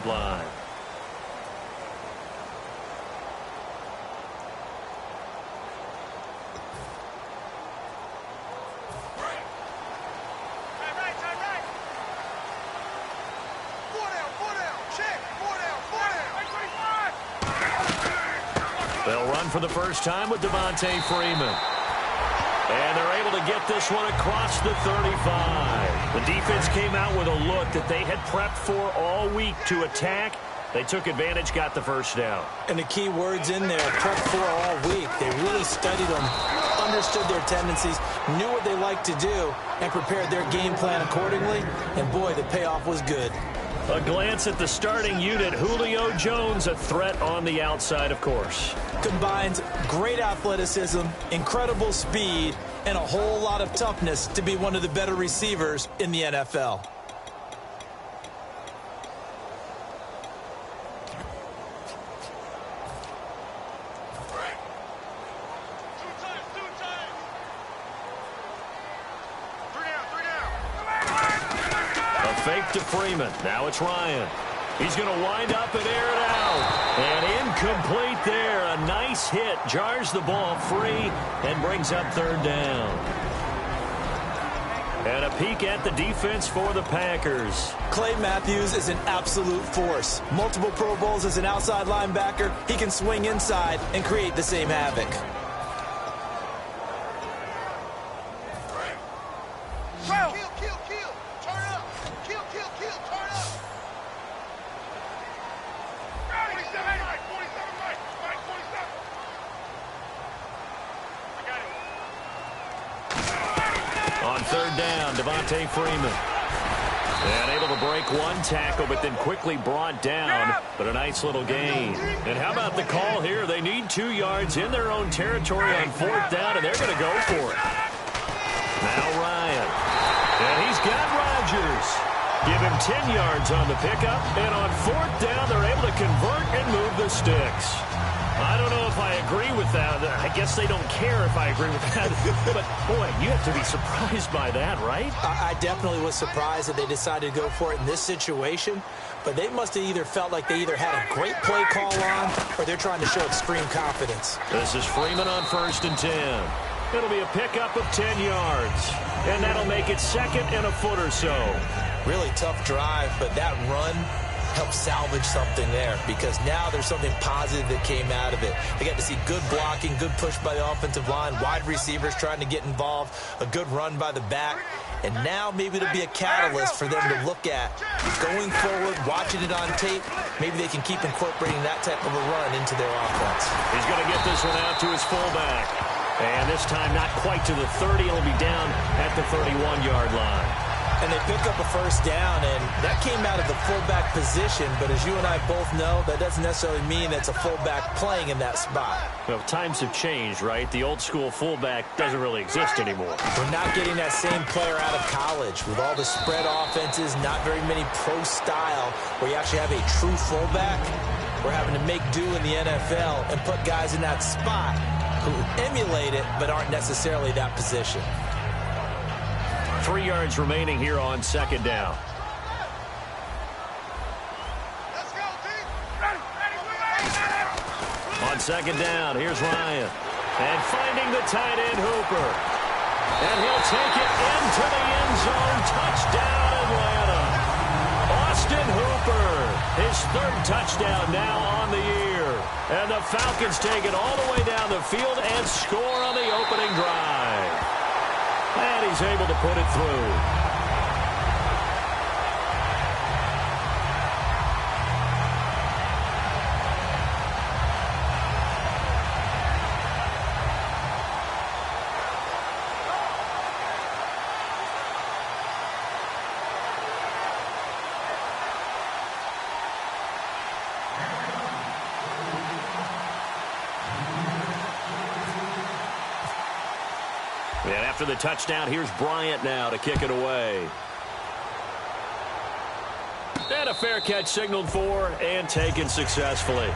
line. They'll run for the first time with Devontae Freeman. And they're able to get this one across the 35. The defense came out with a look that they had prepped for all week to attack. They took advantage, got the first down. And the key words in there, prepped for all week. They really studied them, understood their tendencies, knew what they liked to do, and prepared their game plan accordingly. And, boy, the payoff was good. A glance at the starting unit. Julio Jones, a threat on the outside, of course. Combines great athleticism, incredible speed, and a whole lot of toughness to be one of the better receivers in the NFL. Fake to Freeman. Now it's Ryan. He's going to wind up and air it out. And incomplete there. A nice hit. Jars the ball free and brings up third down. And a peek at the defense for the Packers. Clay Matthews is an absolute force. Multiple Pro Bowls as an outside linebacker. He can swing inside and create the same havoc. Third down, Devontae Freeman. And able to break one tackle, but then quickly brought down. But a nice little gain. And how about the call here? They need 2 yards in their own territory on fourth down, and they're going to go for it. Now Ryan. And he's got Rodgers. Give him 10 yards on the pickup. And on fourth down, they're able to convert and move the sticks. I don't know if I agree with that. I guess they don't care if I agree with that. But, boy, you have to be surprised by that, right? I definitely was surprised that they decided to go for it in this situation. But they must have either felt like they either had a great play call on or they're trying to show extreme confidence. This is Freeman on 1st and 10. It'll be a pickup of 10 yards. And that'll make it second and a foot or so. Really tough drive, but that run help salvage something there because now there's something positive that came out of it. They got to see good blocking, good push by the offensive line, wide receivers trying to get involved, a good run by the back, and now maybe it'll be a catalyst for them to look at going forward, watching it on tape. Maybe they can keep incorporating that type of a run into their offense. He's going to get this one out to his fullback. And this time not quite to the 30. He'll be down at the 31-yard line. And they pick up a first down, and that came out of the fullback position. But as you and I both know, that doesn't necessarily mean it's a fullback playing in that spot. Well, times have changed, right? The old-school fullback doesn't really exist anymore. We're not getting that same player out of college. With all the spread offenses, not very many pro style, where you actually have a true fullback. We're having to make do in the NFL and put guys in that spot who emulate it but aren't necessarily that position. 3 yards remaining here on second down. Let's go, team. On second down, here's Ryan. And finding the tight end, Hooper. And he'll take it into the end zone. Touchdown, Atlanta. Austin Hooper, his 3rd touchdown now on the year. And the Falcons take it all the way down the field and score on the opening drive. And he's able to put it through. And after the touchdown, here's Bryant now to kick it away. And a fair catch signaled for and taken successfully.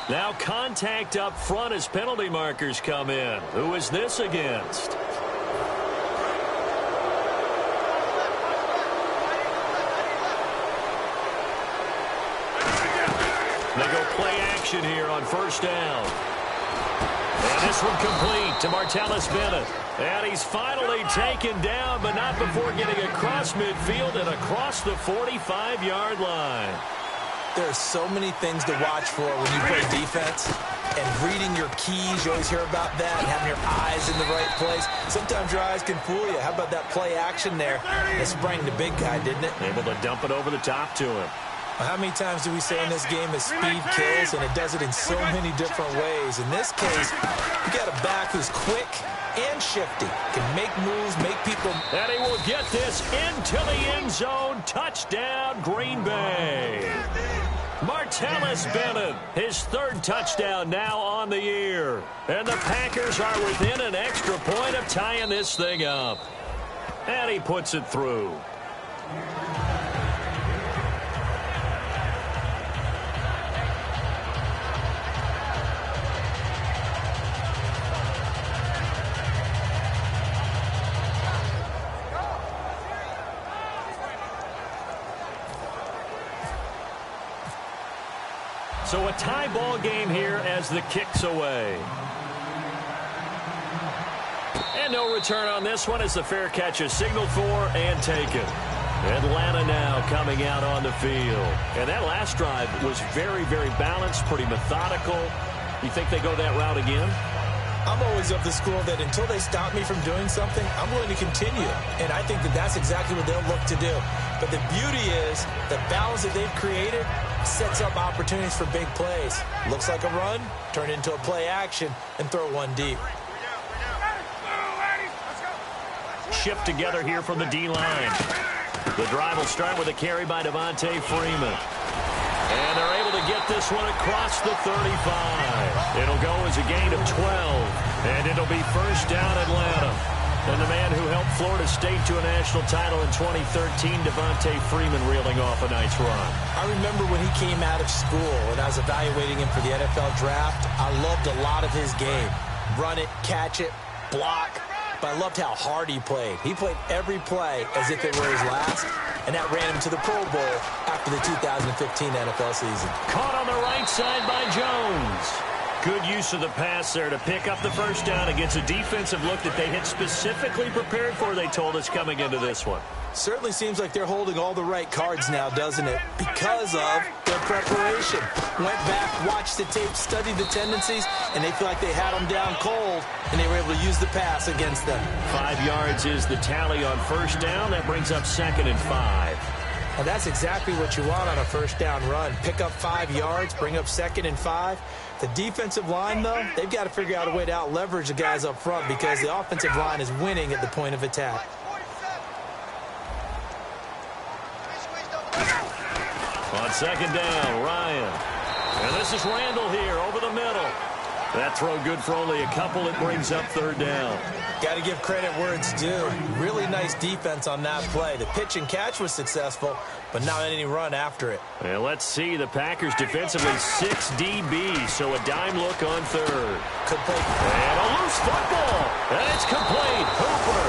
Now contact up front as penalty markers come in. Who is this against? They go play action here on first down. And this one complete to Martellus Bennett. And he's finally taken down, but not before getting across midfield and across the 45-yard line. There are so many things to watch for when you play defense. And reading your keys, you always hear about that, and having your eyes in the right place. Sometimes your eyes can fool you. How about that play action there? It sprang the big guy, didn't it? Able to dump it over the top to him. How many times do we say in this game that speed kills, and it does it in so many different ways? In this case, you got a back who's quick and shifty, can make moves, make people... And he will get this into the end zone. Touchdown, Green Bay. Martellus Bennett, his third touchdown now on the year. And the Packers are within an extra point of tying this thing up. And he puts it through. So a tie ball game here as the kick's away. And no return on this one as the fair catch is signaled for and taken. Atlanta now coming out on the field. And that last drive was very, very balanced, pretty methodical. You think they go that route again? I'm always of the school that until they stop me from doing something, I'm willing to continue. And I think that that's exactly what they'll look to do. But the beauty is the balance that they've created sets up opportunities for big plays. Looks like a run, turn into a play action, and throw one deep. Shift together here from the D-line. The drive will start with a carry by Devontae Freeman. And they're able to get this one across the 35. It'll go as a gain of 12. And it'll be first down Atlanta. And the man who helped Florida State to a national title in 2013, Devontae Freeman, reeling off a nice run. I remember when he came out of school and I was evaluating him for the NFL draft. I loved a lot of his game. Run it, catch it, block. But I loved how hard he played. He played every play as if it were his last, and that ran him to the Pro Bowl after the 2015 NFL season. Caught on the right side by Jones. Good use of the pass there to pick up the first down against a defensive look that they had specifically prepared for, they told us, coming into this one. Certainly seems like they're holding all the right cards now, doesn't it? Because of their preparation. Went back, watched the tape, studied the tendencies, and they feel like they had them down cold, and they were able to use the pass against them. 5 yards is the tally on first down. That brings up 2nd and 5. Well, that's exactly what you want on a first down run. Pick up 5 yards, bring up 2nd and 5. The defensive line, though, they've got to figure out a way to out-leverage the guys up front because the offensive line is winning at the point of attack. On 2nd down, Ryan. And this is Randall here over the middle. That throw good for only a couple. It brings up 3rd down. Got to give credit where it's due. Really nice defense on that play. The pitch and catch was successful, but not any run after it. And let's see, the Packers defensively 6 DB, so a dime look on 3rd. Could play. And a loose football. And it's complete. Hooper.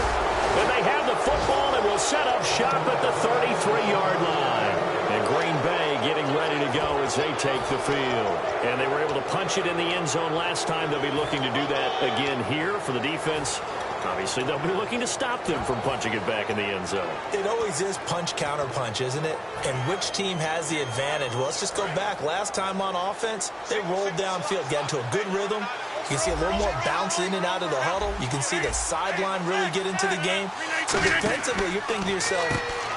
And they have the football and will set up shop at the 33-yard line. And Green Bay getting ready to go as they take the field. And they were able to punch it in the end zone last time. They'll be looking to do that again here for the defense. Obviously, they'll be looking to stop them from punching it back in the end zone. It always is punch-counter-punch, isn't it? And which team has the advantage? Well, let's just go back. Last time on offense, they rolled downfield, got into a good rhythm. You can see a little more bounce in and out of the huddle. You can see the sideline really get into the game. So defensively, you're thinking to yourself,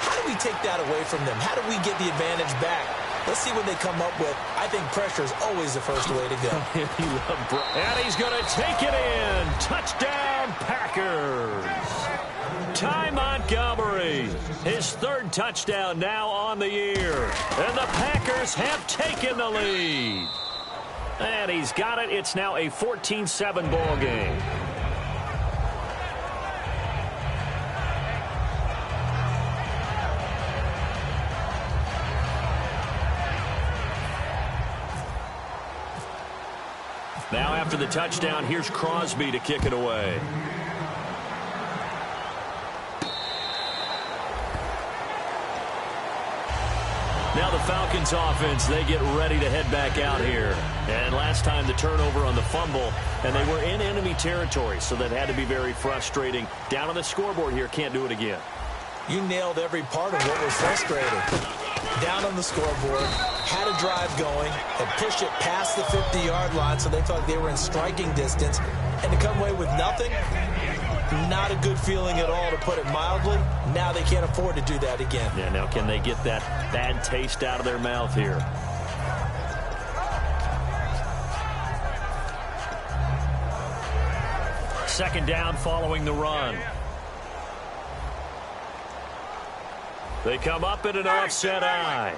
how do we take that away from them? How do we get the advantage back? Let's see what they come up with. I think pressure is always the first way to go. And he's going to take it in. Touchdown, Packers. Ty Montgomery, his 3rd touchdown now on the year. And the Packers have taken the lead. And he's got it. It's now a 14-7 ball game. Now after the touchdown, here's Crosby to kick it away. Now the Falcons offense, they get ready to head back out here. And last time the turnover on the fumble, and they were in enemy territory, so that had to be very frustrating. Down on the scoreboard here, can't do it again. You nailed every part of what was frustrating. Down on the scoreboard, had a drive going, had pushed it past the 50-yard line, so they felt like they were in striking distance, and to come away with nothing, not a good feeling at all, to put it mildly. Now they can't afford to do that again. Yeah, now can they get that bad taste out of their mouth here? Second down following the run. They come up in an offset eye.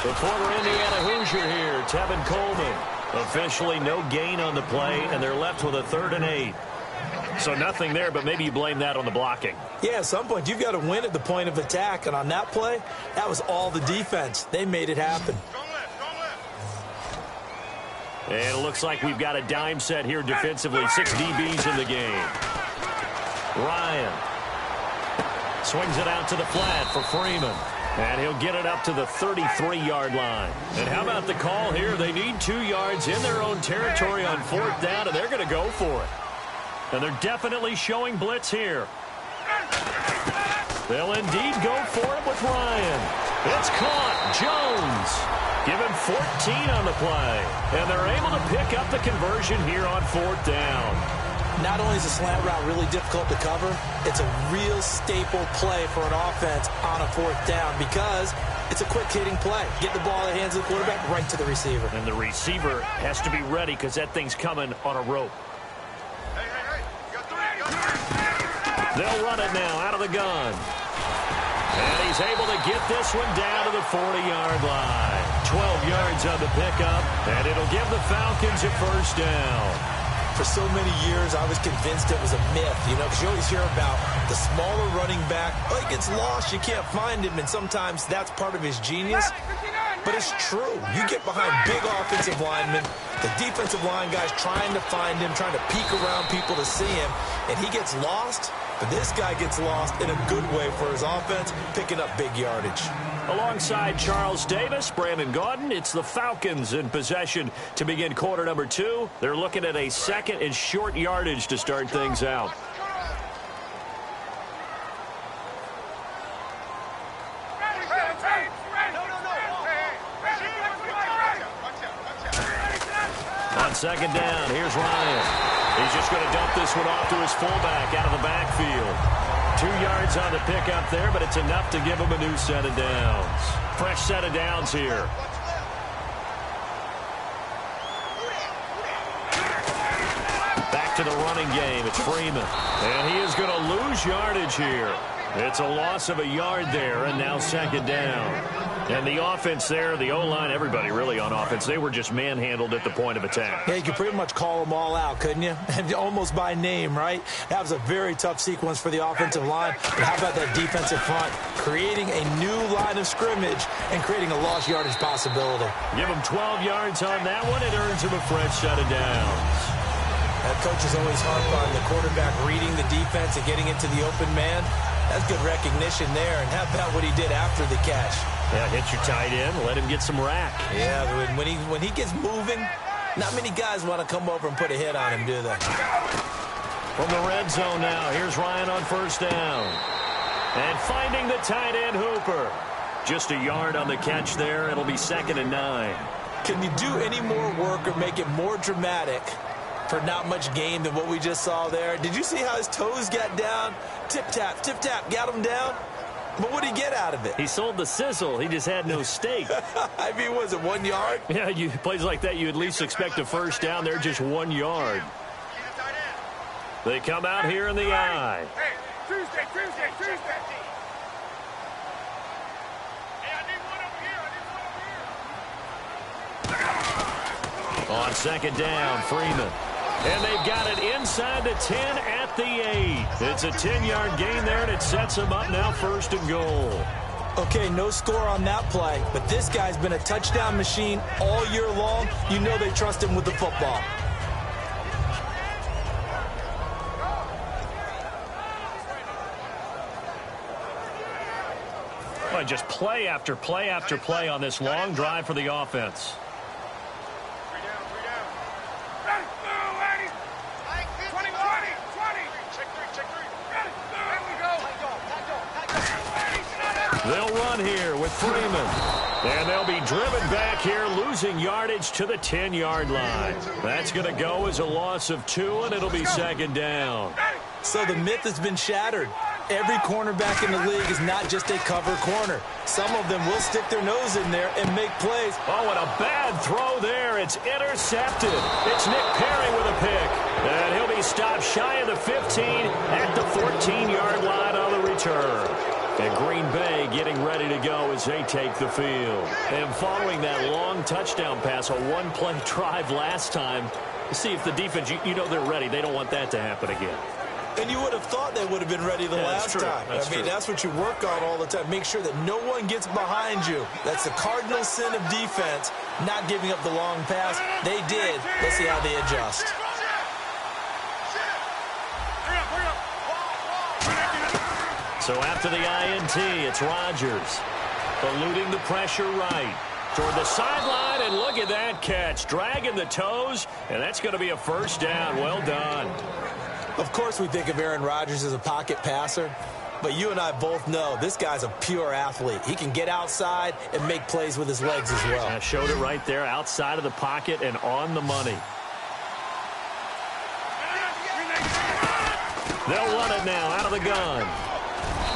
The former Indiana Hoosier here, Tevin Coleman. Officially no gain on the play, and they're left with a 3rd and 8. So nothing there, but maybe you blame that on the blocking. Yeah, at some point you've got to win at the point of attack, and on that play, that was all the defense. They made it happen. And it looks like we've got a dime set here defensively. 6 DBs in the game. Ryan swings it out to the flat for Freeman. And he'll get it up to the 33-yard line. And how about the call here? They need 2 yards in their own territory on 4th down, and they're going to go for it. And they're definitely showing blitz here. They'll indeed go for it with Ryan. It's caught. Jones. Give him 14 on the play. And they're able to pick up the conversion here on 4th down. Not only is the slant route really difficult to cover, it's a real staple play for an offense on a 4th down because it's a quick-hitting play. Get the ball in the hands of the quarterback right to the receiver. And the receiver has to be ready because that thing's coming on a rope. They'll run it now out of the gun. And he's able to get this one down to the 40-yard line. 12 yards on the pickup, and it'll give the Falcons a 1st down. For so many years, I was convinced it was a myth, because you always hear about the smaller running back. Oh, he gets lost, you can't find him, and sometimes that's part of his genius. But it's true. You get behind big offensive linemen, the defensive line guys trying to find him, trying to peek around people to see him, and he gets lost. But this guy gets lost in a good way for his offense, picking up big yardage. Alongside Charles Davis, Brandon Gaudin, it's the Falcons in possession to begin quarter number 2. They're looking at a 2nd and short yardage to start things out. On 2nd down, here's Ryan. He's just going to dump this one off to his fullback out of the backfield. 2 yards on the pickup there, but it's enough to give him a new set of downs. Fresh set of downs here. Back to the running game. It's Freeman. And he is going to lose yardage here. It's a loss of a yard there, and now 2nd down. And the offense there, the O-line, everybody really on offense, they were just manhandled at the point of attack. Yeah, you could pretty much call them all out, couldn't you? And almost by name, right? That was a very tough sequence for the offensive line. But how about that defensive front? Creating a new line of scrimmage and creating a lost yardage possibility. Give him 12 yards on that one. It earns him a fresh set of downs. That coach is always harp on the quarterback reading the defense and getting it to the open man. That's good recognition there. And how about what he did after the catch? Yeah, hit your tight end, let him get some rack. Yeah, when he gets moving, not many guys want to come over and put a hit on him, do they? From the red zone now, here's Ryan on 1st down. And finding the tight end Hooper. Just a yard on the catch there. It'll be 2nd and 9. Can you do any more work or make it more dramatic for not much gain than what we just saw there? Did you see how his toes got down? Tip-tap, got him down. But what did he get out of it? He sold the sizzle. He just had no steak. I mean, was it 1 yard? Yeah, plays like that, you at least expect a 1st down. They're just 1 yard. They come out here in the eye. Hey, Tuesday. On 2nd down, Freeman. And they've got it inside the 10 at the 8. It's a 10-yard gain there, and it sets them up now 1st and goal. Okay, no score on that play, but this guy's been a touchdown machine all year long. You know they trust him with the football. Well, just play after play after play on this long drive for the offense. They'll run here with Freeman. And they'll be driven back here, losing yardage to the 10-yard line. That's going to go as a loss of 2, and it'll be second down. So the myth has been shattered. Every cornerback in the league is not just a cover corner. Some of them will stick their nose in there and make plays. Oh, and a bad throw there. It's intercepted. It's Nick Perry with a pick. And he'll be stopped shy of the 15 at the 14-yard line on the return. And Green Bay getting ready to go as they take the field. And following that long touchdown pass, a one-play drive last time, see if the defense, you know they're ready. They don't want that to happen again. And you would have thought they would have been ready the last time. I mean, that's what you work on all the time. Make sure that no one gets behind you. That's the cardinal sin of defense, not giving up the long pass. They did. Let's see how they adjust. So after the INT, it's Rodgers. Eluding the pressure right. Toward the sideline, and look at that catch. Dragging the toes, and that's going to be a first down. Well done. Of course we think of Aaron Rodgers as a pocket passer, but you and I both know this guy's a pure athlete. He can get outside and make plays with his legs as well. I showed it right there, outside of the pocket and on the money. They'll run it now out of the gun.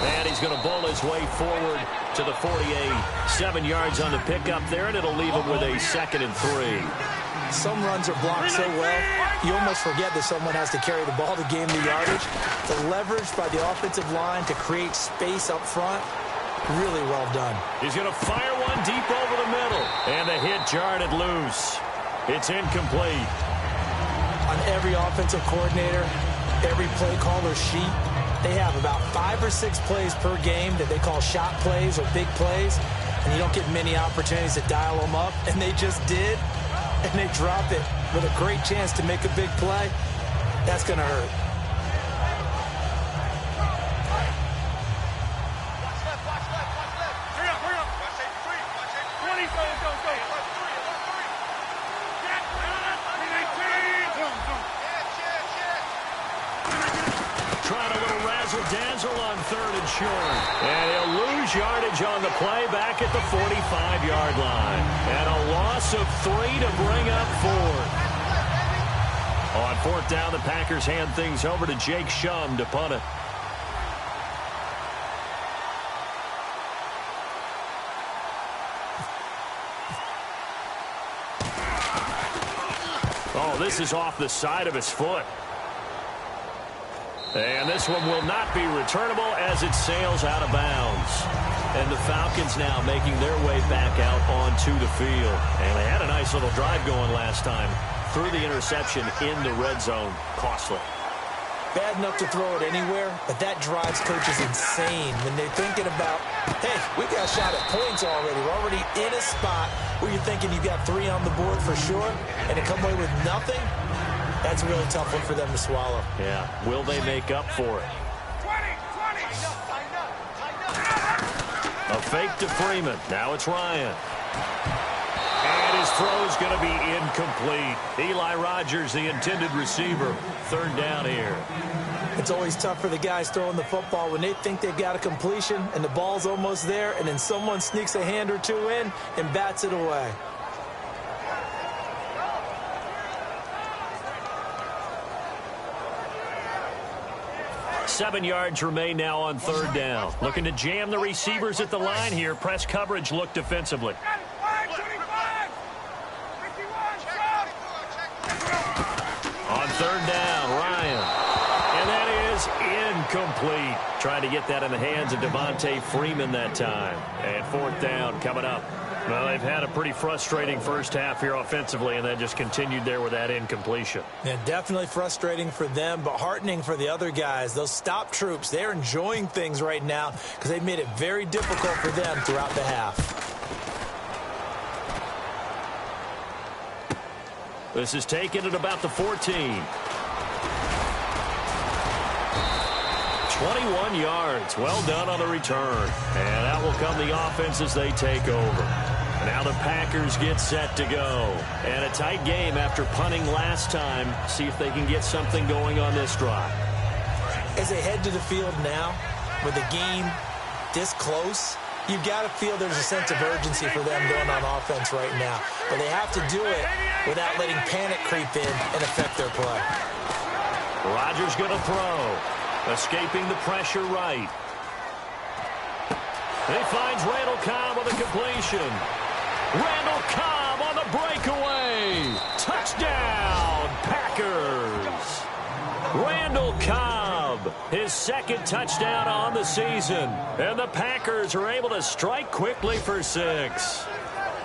And he's going to bowl his way forward to the 48. 7 yards on the pickup there, and it'll leave him with a 2nd and 3. Some runs are blocked so well, you almost forget that someone has to carry the ball to gain the yardage. The leverage by the offensive line to create space up front, really well done. He's going to fire one deep over the middle, and the hit jarred it loose. It's incomplete. On every offensive coordinator, every play caller sheet, they have about 5 or 6 plays per game that they call shot plays or big plays, and you don't get many opportunities to dial them up, and they just did. And they drop it with a great chance to make a big play. That's going to hurt. Trying a little razzle-dazzle on 3rd and short. And he'll lose yardage on the play back at the 45-yard line. And a loss of 3 to bring up 4th. On 4th down, the Packers hand things over to Jake Shum to punt it. Oh, this is off the side of his foot. And this one will not be returnable as it sails out of bounds. And the Falcons now making their way back out onto the field. And they had a nice little drive going last time. Through the interception in the red zone. Costly. Bad enough to throw it anywhere, but that drives coaches insane when they're thinking about, hey, we got a shot at points already. We're already in a spot where you're thinking you got 3 on the board for sure, and to come away with nothing, that's a really tough one for them to swallow. Yeah. Will they make up for it? A fake to Freeman. Now it's Ryan. And his throw's going to be incomplete. Eli Rogers, the intended receiver. 3rd down here. It's always tough for the guys throwing the football when they think they've got a completion and the ball's almost there, and then someone sneaks a hand or 2 in and bats it away. Seven yards remain now on 3rd down. Looking to jam the receivers at the line here. Press coverage look defensively. On 3rd down, Ryan. And that is is incomplete. Trying to get that in the hands of Devontae Freeman that time. And fourth down coming up. Well, they've had a pretty frustrating first half here offensively, and then just continued there with that incompletion. Yeah, definitely frustrating for them, but heartening for the other guys. Those stop troops, they're enjoying things right now because they've made it very difficult for them throughout the half. This is taken at about the 14. 21 yards. Well done on the return. And out will come the offense as they take over. Now the Packers get set to go. And a tight game after punting last time. See if they can get something going on this drive. As they head to the field now, with the game this close, you've got to feel there's a sense of urgency for them going on offense right now. But they have to do it without letting panic creep in and affect their play. Rodgers going to throw. Escaping the pressure right. He finds Randall Cobb with a completion. Randall Cobb on the breakaway. Touchdown, Packers. Randall Cobb, his second touchdown on the season. And the Packers are able to strike quickly for 6.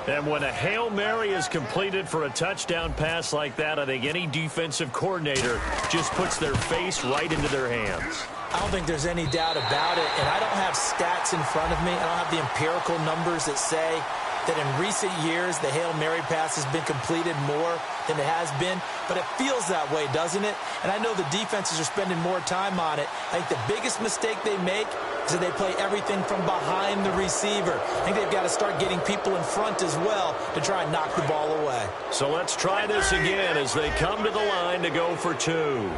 And when a Hail Mary is completed for a touchdown pass like that, I think any defensive coordinator just puts their face right into their hands. I don't think there's any doubt about it, and I don't have stats in front of me. I don't have the empirical numbers that say that in recent years the Hail Mary pass has been completed more than it has been, but it feels that way, doesn't it? And I know the defenses are spending more time on it. I think the biggest mistake they make is that they play everything from behind the receiver. I think they've got to start getting people in front as well to try and knock the ball away. So let's try this again as they come to the line to go for 2.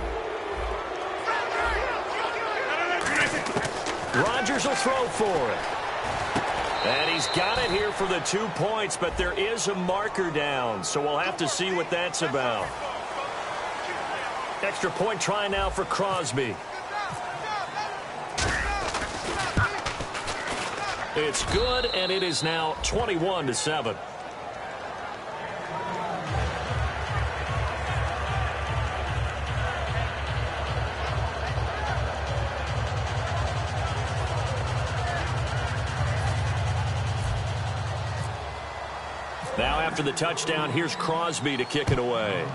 Rodgers will throw for it. And he's got it here for the 2 points, but there is a marker down, so we'll have to see what that's about. Extra point try now for Crosby. It's good, and it is now 21-7. Now after the touchdown, here's Crosby to kick it away.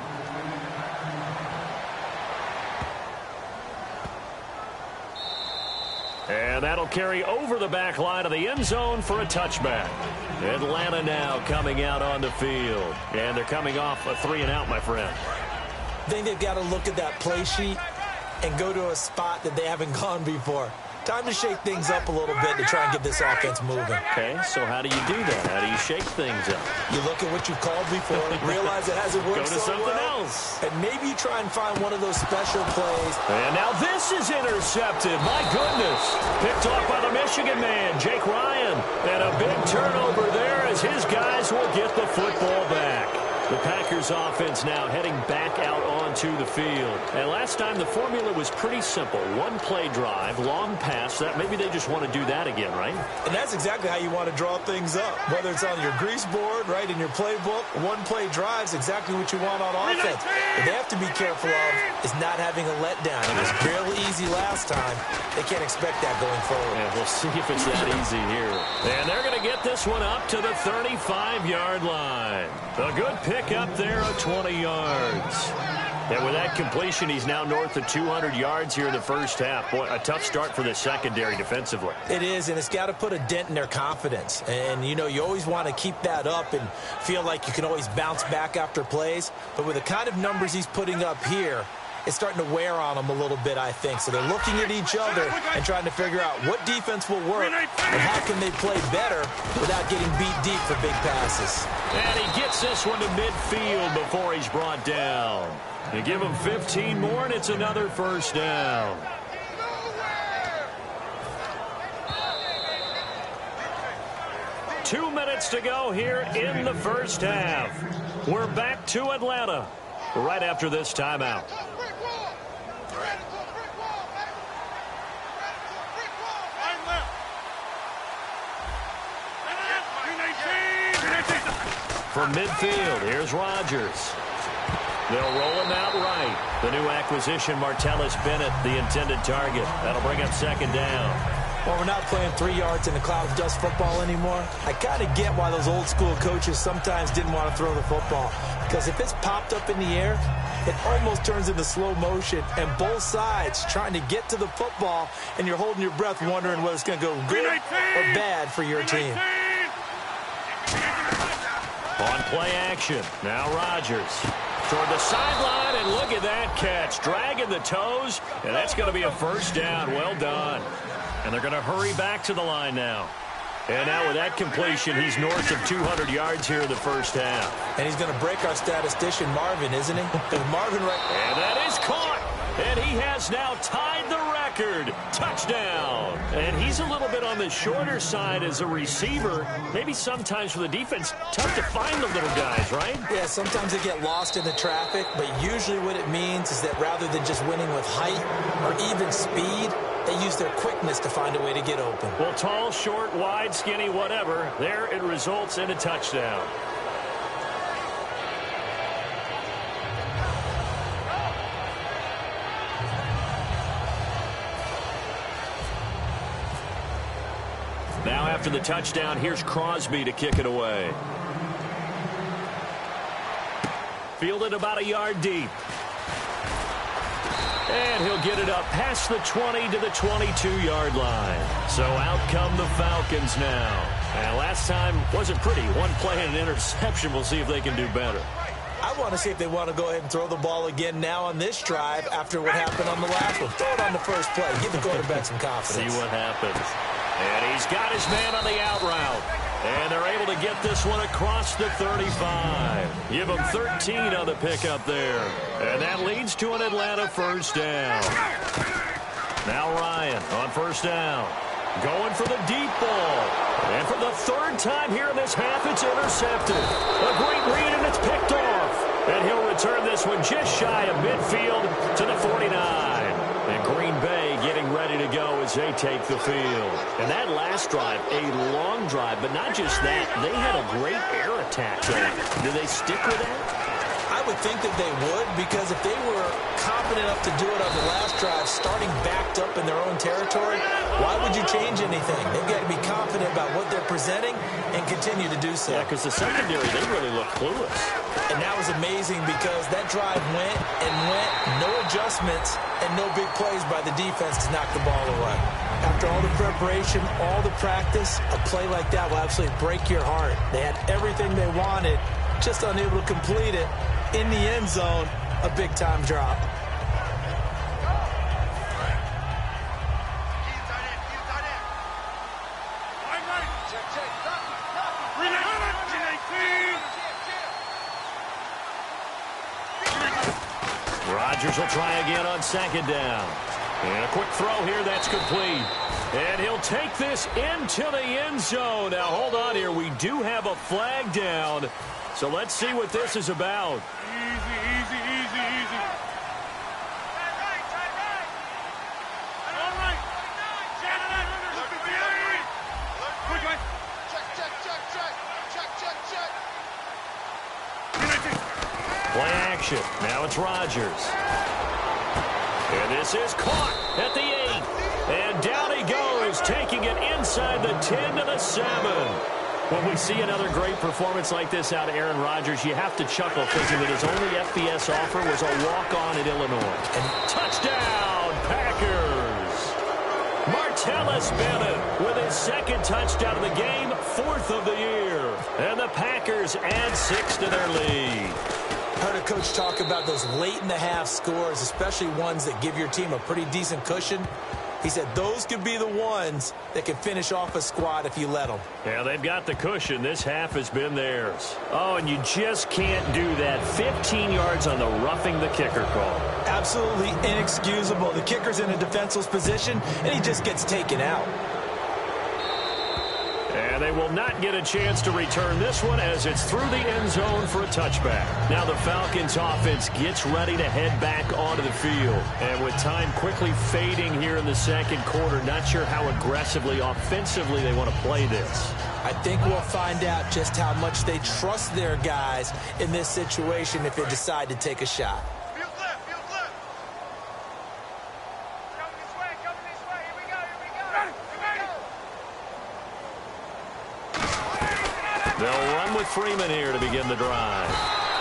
And that'll carry over the back line of the end zone for a touchback. Atlanta now coming out on the field. And they're coming off a 3-and-out, my friend. I think they've got to look at that play sheet and go to a spot that they haven't gone before. Time to shake things up a little bit to try and get this offense moving. Okay, so how do you do that? How do you shake things up? You look at what you've called before, realize it hasn't worked so so something well, else. and maybe you try and find one of those special plays. And now this is intercepted. My goodness. Picked off by the Michigan man, Jake Ryan. And a big turnover there as his guys will get the football back. The Packers offense now heading back out onto the field. And last time the formula was pretty simple. One play drive, long pass. That maybe they just want to do that again, right? And that's exactly how you want to draw things up. Whether it's on your grease board, right, in your playbook, one play drive is exactly what you want on offense. What they have to be careful of is not having a letdown. It was real easy last time. They can't expect that going forward. Yeah, we'll see if it's that easy here. And they're going to get this one up to the 35-yard line. A good pick up there of 20 yards. And with that completion, he's now north of 200 yards here in the first half. Boy, a tough start for the secondary defensively. It is, and it's got to put a dent in their confidence. And, you know, you always want to keep that up and feel like you can always bounce back after plays. But with the kind of numbers he's putting up here, it's starting to wear on them a little bit, I think. So they're looking at each other and trying to figure out what defense will work and how can they play better without getting beat deep for big passes. And he gets this one to midfield before he's brought down. You give him 15 more, and it's another first down. Two minutes to go here in the first half. We're back to Atlanta right after this timeout. From midfield, here's Rodgers. They'll roll him out right. The new acquisition, Martellus Bennett, the intended target. That'll bring up second down. Well, we're not playing 3 yards in the cloud of dust football anymore. I kind of get why those old school coaches sometimes didn't want to throw the football. Because if it's popped up in the air, it almost turns into slow motion. And both sides trying to get to the football, and you're holding your breath wondering whether it's going to go good or bad for your team. On play action, now Rodgers. Toward the sideline, and look at that catch. Dragging the toes, and that's going to be a first down. Well done. And they're going to hurry back to the line now. And now with that completion, he's north of 200 yards here in the first half. And he's going to break our statistician, Marvin, isn't he? Marvin right. And that is caught. And he has now tied the record. Touchdown. And he's a little bit on the shorter side as a receiver. Maybe sometimes for the defense, tough to find the little guys, right? Yeah, sometimes they get lost in the traffic, but usually what it means is that rather than just winning with height or even speed, they use their quickness to find a way to get open. Well, tall, short, wide, skinny, whatever, there it results in a touchdown. Now after the touchdown, here's Crosby to kick it away. Fielded about a yard deep. And he'll get it up past the 20 to the 22-yard line. So out come the Falcons now. And last time wasn't pretty. One play and an interception. We'll see if they can do better. I want to see if they want to go ahead and throw the ball again now on this drive after what happened on the last one. Throw it on the first play. Give the quarterback some confidence. See what happens. And he's got his man on the out route. And they're able to get this one across the 35. Give him 13 on the pickup there. And that leads to an Atlanta first down. Now Ryan on first down. Going for the deep ball. And for the third time here in this half, it's intercepted. A great read, and it's picked off. And he'll return this one just shy of midfield to the 49. And Green Bay getting ready to go as they take the field. And that last drive, a long drive, but not just that. They had a great air attack going. Do they stick with that? I would think that they would, because if they were confident enough to do it on the last drive, starting backed up in their own territory, why would you change anything? They've got to be confident about what they're presenting and continue to do so. Yeah, because the secondary, they really look clueless. And that was amazing because that drive went and went, no adjustments, and no big plays by the defense to knock the ball away. After all the preparation, all the practice, a play like that will absolutely break your heart. They had everything they wanted, just unable to complete it. In the end zone, a big-time drop. Rodgers will try again on second down. And a quick throw here, that's complete. And he'll take this into the end zone. Now, hold on here. We do have a flag down. So let's see what this is about. Easy. All right. Check. Play action. Now it's Rodgers. And this is caught at the 8. And down he goes, taking it inside the 10 to the 7. When we see another great performance like this out of Aaron Rodgers, you have to chuckle, thinking that his only FBS offer was a walk-on at Illinois. And touchdown, Packers! Martellus Bennett with his second touchdown of the game, 4th of the year. And the Packers add 6 to their lead. Heard a coach talk about those late-in-the-half scores, especially ones that give your team a pretty decent cushion. He said those could be the ones that can finish off a squad if you let them. Yeah, they've got the cushion. This half has been theirs. Oh, and you just can't do that. 15 yards on the roughing the kicker call. Absolutely inexcusable. The kicker's in a defenseless position, and he just gets taken out. And they will not get a chance to return this one as it's through the end zone for a touchback. Now the Falcons offense gets ready to head back onto the field. And with time quickly fading here in the second quarter, not sure how aggressively, offensively they want to play this. I think we'll find out just how much they trust their guys in this situation if they decide to take a shot. They'll run with Freeman here to begin the drive.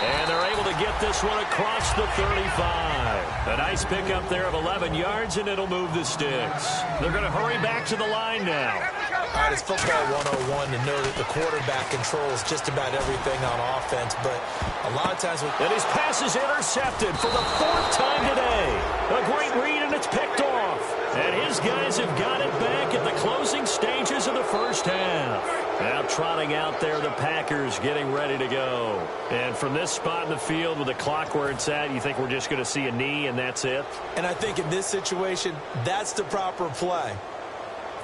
And they're able to get this one across the 35. A nice pickup there of 11 yards, and it'll move the sticks. They're going to hurry back to the line now. All right, it's football 101 to know that the quarterback controls just about everything on offense, but a lot of times... And his pass is intercepted for the 4th time today. A great read, and it's picked off. And his guys have got it back at the closing stages of the first half. Now trotting out there, the Packers getting ready to go. And from this spot in the field with the clock where it's at, you think we're just going to see a knee and that's it? And I think in this situation, that's the proper play.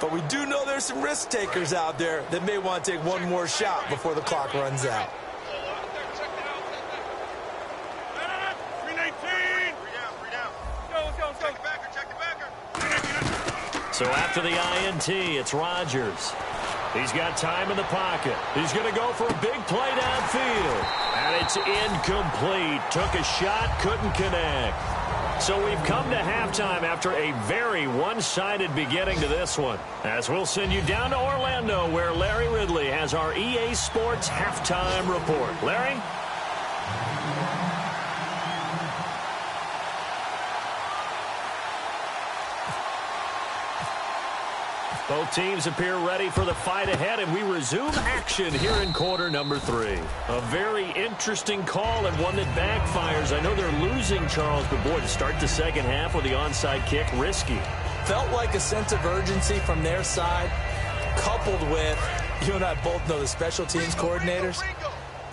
But we do know there's some risk takers out there that may want to take one more shot before the clock runs out. So after the INT, it's Rodgers. He's got time in the pocket. He's going to go for a big play downfield. And it's incomplete. Took a shot, couldn't connect. So we've come to halftime after a very one-sided beginning to this one. As we'll send you down to Orlando, where Larry Ridley has our EA Sports halftime report. Larry? Both teams appear ready for the fight ahead, and we resume action here in quarter number 3. A very interesting call and one that backfires. I know they're losing, Charles, but boy, to start the second half with the onside kick, risky. Felt like a sense of urgency from their side, coupled with, you and I both know the special teams coordinators.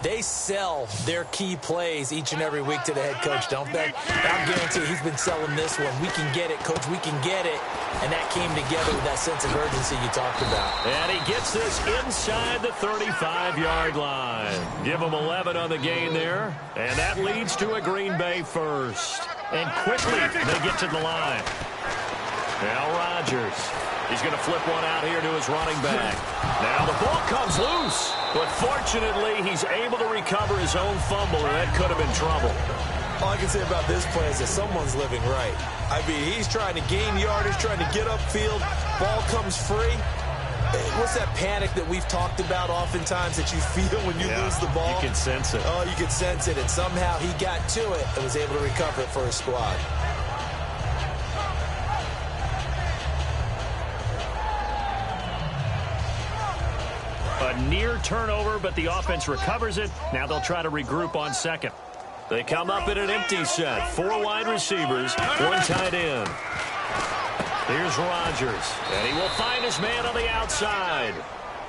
They sell their key plays each and every week to the head coach, don't they? I guarantee he's been selling this one. We can get it, coach, we can get it. And that came together with that sense of urgency you talked about. And he gets this inside the 35-yard line. Give him 11 on the gain there. And that leads to a Green Bay first. And quickly they get to the line. Now Rodgers. He's going to flip one out here to his running back. Now the ball comes loose. But fortunately, he's able to recover his own fumble, or that could have been trouble. All I can say about this play is that someone's living right. I mean, he's trying to gain yardage, trying to get upfield. Ball comes free. What's that panic that we've talked about oftentimes that you feel when you lose the ball? You can sense it. Oh, you can sense it. And somehow he got to it and was able to recover it for his squad. A near turnover, but the offense recovers it. Now they'll try to regroup on second. They come up in an empty set. 4 wide receivers, 1 tight end. Here's Rodgers, and he will find his man on the outside.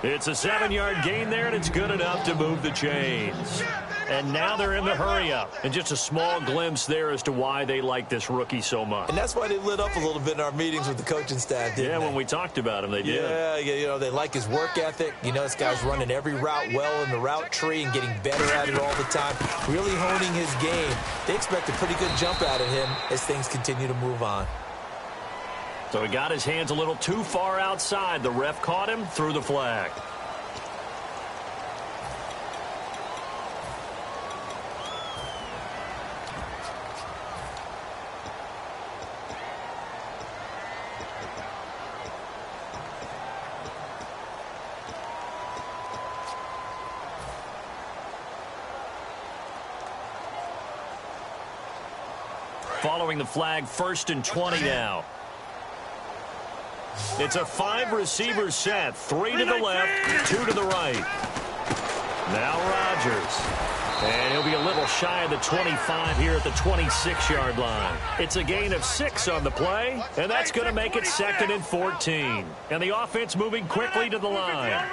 It's a 7-yard gain there, and it's good enough to move the chains. And now they're in the hurry-up. And just a small glimpse there as to why they like this rookie so much. And that's why they lit up a little bit in our meetings with the coaching staff, didn't they? When we talked about him, they did. Yeah, you know, they like his work ethic. You know, this guy's running every route well in the route tree and getting better at it all the time, really honing his game. They expect a pretty good jump out of him as things continue to move on. So he got his hands a little too far outside. The ref caught him, threw the flag. Following the flag, 1st and 20 now. It's a 5-receiver set. 3 to the left, 2 to the right. Now Rodgers. And he'll be a little shy of the 25 here at the 26-yard line. It's a gain of 6 on the play, and that's going to make it 2nd and 14. And the offense moving quickly to the line.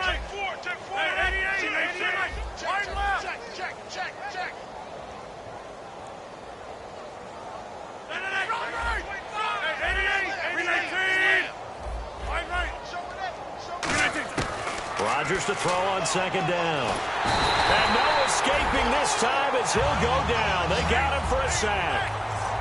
Rodgers to throw on second down. And no escaping this time as he'll go down. They got him for a sack.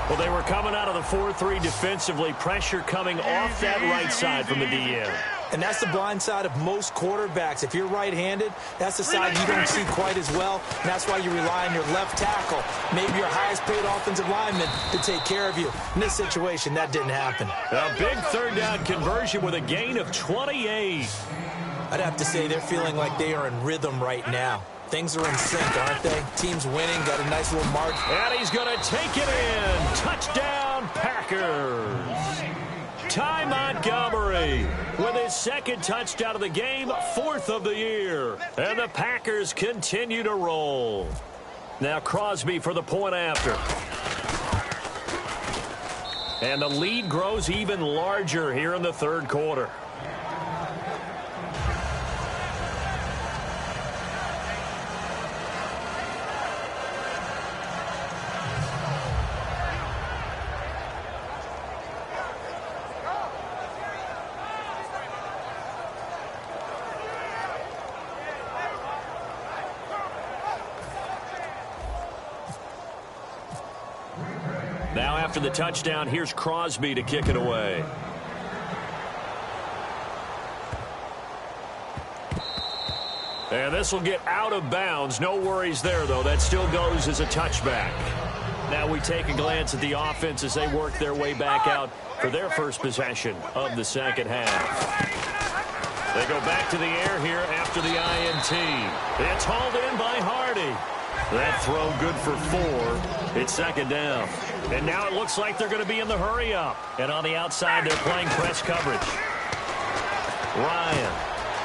Well, they were coming out of the 4-3 defensively. Pressure coming off that right side from the DM. And that's the blind side of most quarterbacks. If you're right-handed, that's the side you don't see quite as well. And that's why you rely on your left tackle, maybe your highest-paid offensive lineman, to take care of you. In this situation, that didn't happen. A big third down conversion with a gain of 28. I'd have to say they're feeling like they are in rhythm right now. Things are in sync, aren't they? Team's winning, got a nice little margin. And he's going to take it in. Touchdown, Packers. Ty Montgomery with his second touchdown of the game, 4th of the year. And the Packers continue to roll. Now Crosby for the point after. And the lead grows even larger here in the third quarter. Now after the touchdown, here's Crosby to kick it away. And this will get out of bounds. No worries there, though. That still goes as a touchback. Now we take a glance at the offense as they work their way back out for their first possession of the second half. They go back to the air here after the INT. It's hauled in by Hardy. That throw good for 4. It's second down. And now it looks like they're going to be in the hurry-up. And on the outside, they're playing press coverage. Ryan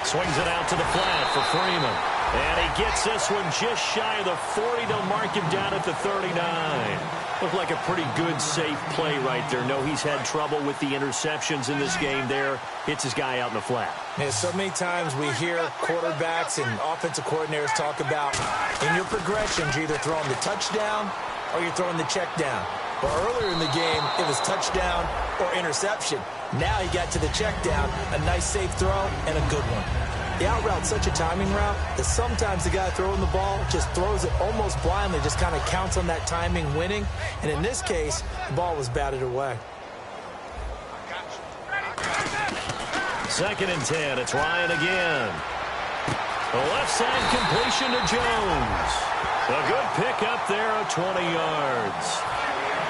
swings it out to the flat for Freeman. And he gets this one just shy of the 40. They'll mark him down at the 39. Looked like a pretty good, safe play right there. No, he's had trouble with the interceptions in this game there. Hits his guy out in the flat. Yeah, so many times we hear quarterbacks and offensive coordinators talk about in your progressions, you're either throwing the touchdown or you're throwing the check down. But earlier in the game, it was touchdown or interception. Now he got to the check down, a nice safe throw, and a good one. The out route's such a timing route that sometimes the guy throwing the ball just throws it almost blindly, just kind of counts on that timing winning. And in this case, the ball was batted away. 2nd and 10. It's Ryan again. The left side completion to Jones. A good pickup there of 20 yards.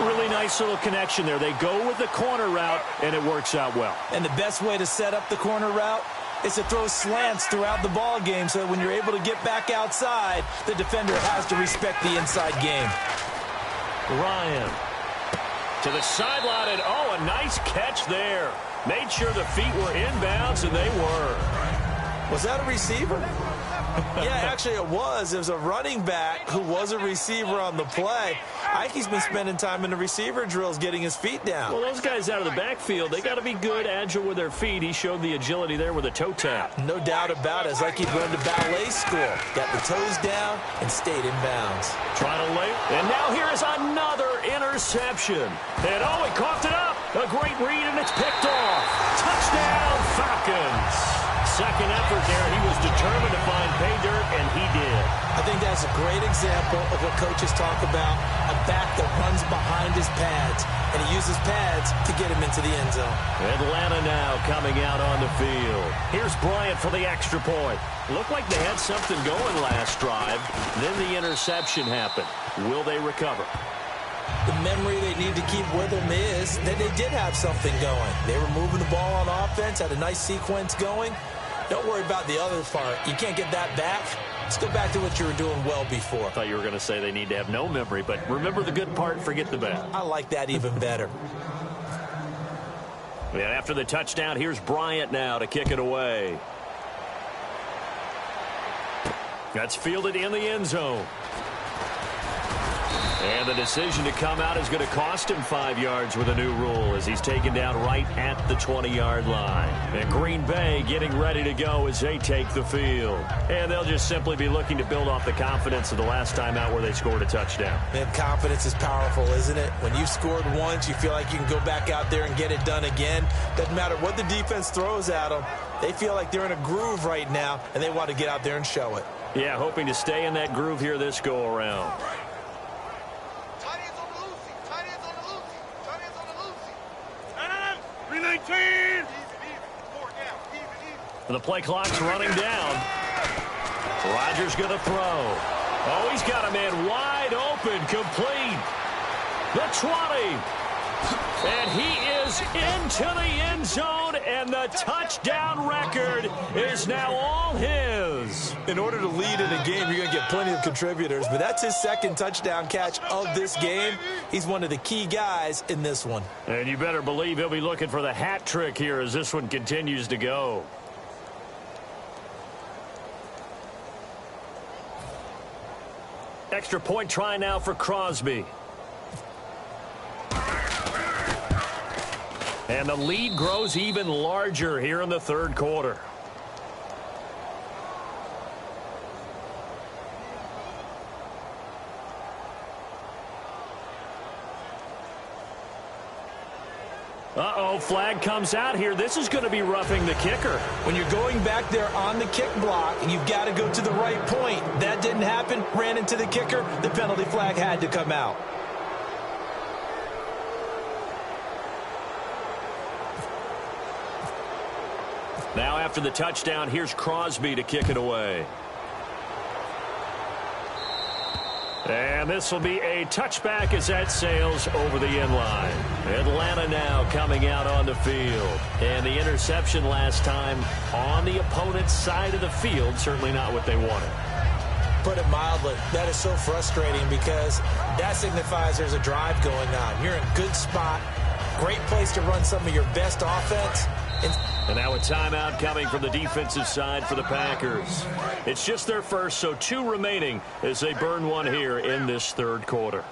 Really nice little connection there. They go with the corner route, and it works out well. And the best way to set up the corner route is to throw slants throughout the ball game so that when you're able to get back outside, the defender has to respect the inside game. Ryan to the sideline, and oh, a nice catch there. Made sure the feet were inbounds, and they were. Was that a receiver? Yeah, actually it was. It was a running back who was a receiver on the play. I think he's been spending time in the receiver drills getting his feet down. Well, those guys out of the backfield, they got to be good, agile with their feet. He showed the agility there with a toe tap. No doubt about it. It's like he'd gone to ballet school. Got the toes down and stayed in bounds. Trying to lay. And now here is another interception. And oh, he coughed it up. A great read, and it's picked off. Touchdown, Falcons. Second effort there. He was determined to find pay dirt, and he did. I think that's a great example of what coaches talk about, a back that runs behind his pads, and he uses pads to get him into the end zone. Atlanta now coming out on the field. Here's Bryant for the extra point. Looked like they had something going last drive. Then the interception happened. Will they recover? The memory they need to keep with them is that they did have something going. They were moving the ball on offense, had a nice sequence going. Don't worry about the other part. You can't get that back. Let's go back to what you were doing well before. I thought you were going to say they need to have no memory, but remember the good part, forget the bad. I like that even better. And after the touchdown, here's Bryant now to kick it away. That's fielded in the end zone. And the decision to come out is going to cost him 5 yards with a new rule as he's taken down right at the 20-yard line. And Green Bay getting ready to go as they take the field. And they'll just simply be looking to build off the confidence of the last time out where they scored a touchdown. And confidence is powerful, isn't it? When you've scored once, you feel like you can go back out there and get it done again. Doesn't matter what the defense throws at them. They feel like they're in a groove right now, and they want to get out there and show it. Yeah, hoping to stay in that groove here this go-around. 319. The play clock's running down. Rodgers going to throw. Oh, he's got a man wide open, complete. The 20. And he is into the end zone, and the touchdown record is now all his. In order to lead in a game, you're going to get plenty of contributors, but that's his second touchdown catch of this game. He's one of the key guys in this one. And you better believe he'll be looking for the hat trick here as this one continues to go. Extra point try now for Crosby. And the lead grows even larger here in the third quarter. Uh-oh, flag comes out here. This is going to be roughing the kicker. When you're going back there on the kick block, you've got to go to the right point. That didn't happen. Ran into the kicker. The penalty flag had to come out. Now after the touchdown, here's Crosby to kick it away. And this will be a touchback as that sails over the end line. Atlanta now coming out on the field. And the interception last time on the opponent's side of the field, certainly not what they wanted. Put it mildly, that is so frustrating because that signifies there's a drive going on. You're in a good spot. Great place to run some of your best offense. And now a timeout coming from the defensive side for the Packers. It's just their first, so 2 remaining as they burn one here in this third quarter.